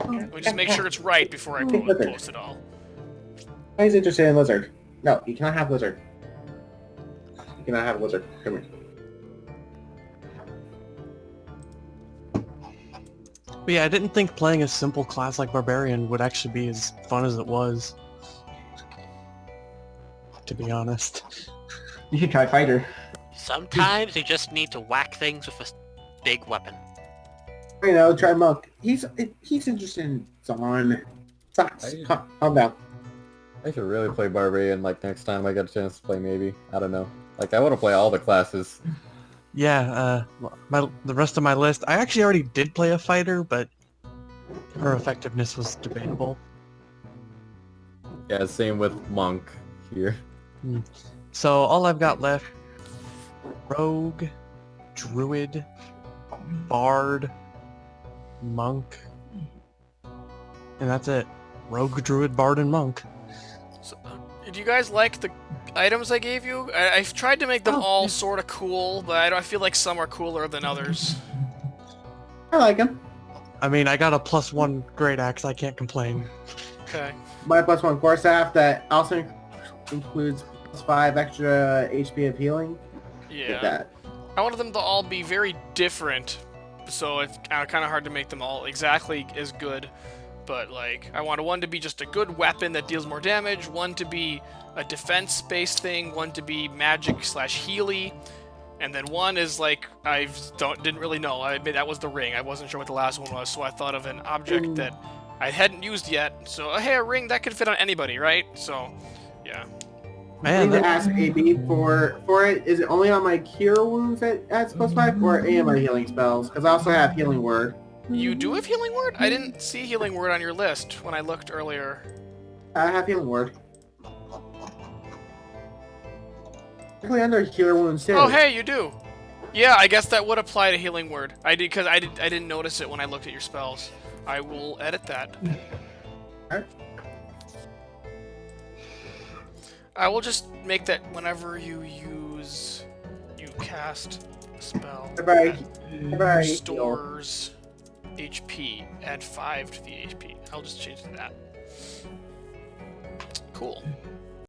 We'll just make sure it's right before I post it all. He's interested in lizard. No, you cannot have lizard. You cannot have lizard. Come here. But yeah, I didn't think playing a simple class like Barbarian would actually be as fun as it was. To be honest. You should try fighter. Sometimes you just need to whack things with a big weapon. You know, try monk. He's interested in Zon. Calm down. I should really play Barbarian like next time I get a chance to play maybe. I don't know. Like I want to play all the classes. Yeah, the rest of my list, I actually already did play a fighter, but her effectiveness was debatable. Yeah, same with Monk here. So all I've got left, Rogue, Druid, Bard, Monk, and that's it. Rogue, Druid, Bard, and Monk. So, do you guys like the items I gave you? I've tried to make them all sort of cool, but I feel like some are cooler than others. I like him. I mean, I got a +1 great axe, I can't complain. Okay. My +1 core staff that also includes +5 extra HP of healing. Yeah. Get that. I wanted them to all be very different, so it's kind of hard to make them all exactly as good. But, like, I wanted one to be just a good weapon that deals more damage, one to be a defense-based thing, one to be magic/healy, and then one is, like, didn't really know. I admit that was the ring. I wasn't sure what the last one was, so I thought of an object that I hadn't used yet. So, hey, a ring, that could fit on anybody, right? So, yeah. I Man, need to ask AB for it. Is it only on my cure wounds that adds +5, or any of my healing spells? Because I also have healing word. You do have Healing Word? I didn't see Healing Word on your list when I looked earlier. I have healing word. Actually, under cure wounds too. Oh, hey, you do. Yeah, I guess that would apply to Healing Word. I didn't notice it when I looked at your spells. I will edit that. Alright. I will just make that whenever you cast a spell. Everybody Restores HP. Add 5 to the HP. I'll just change to that. Cool.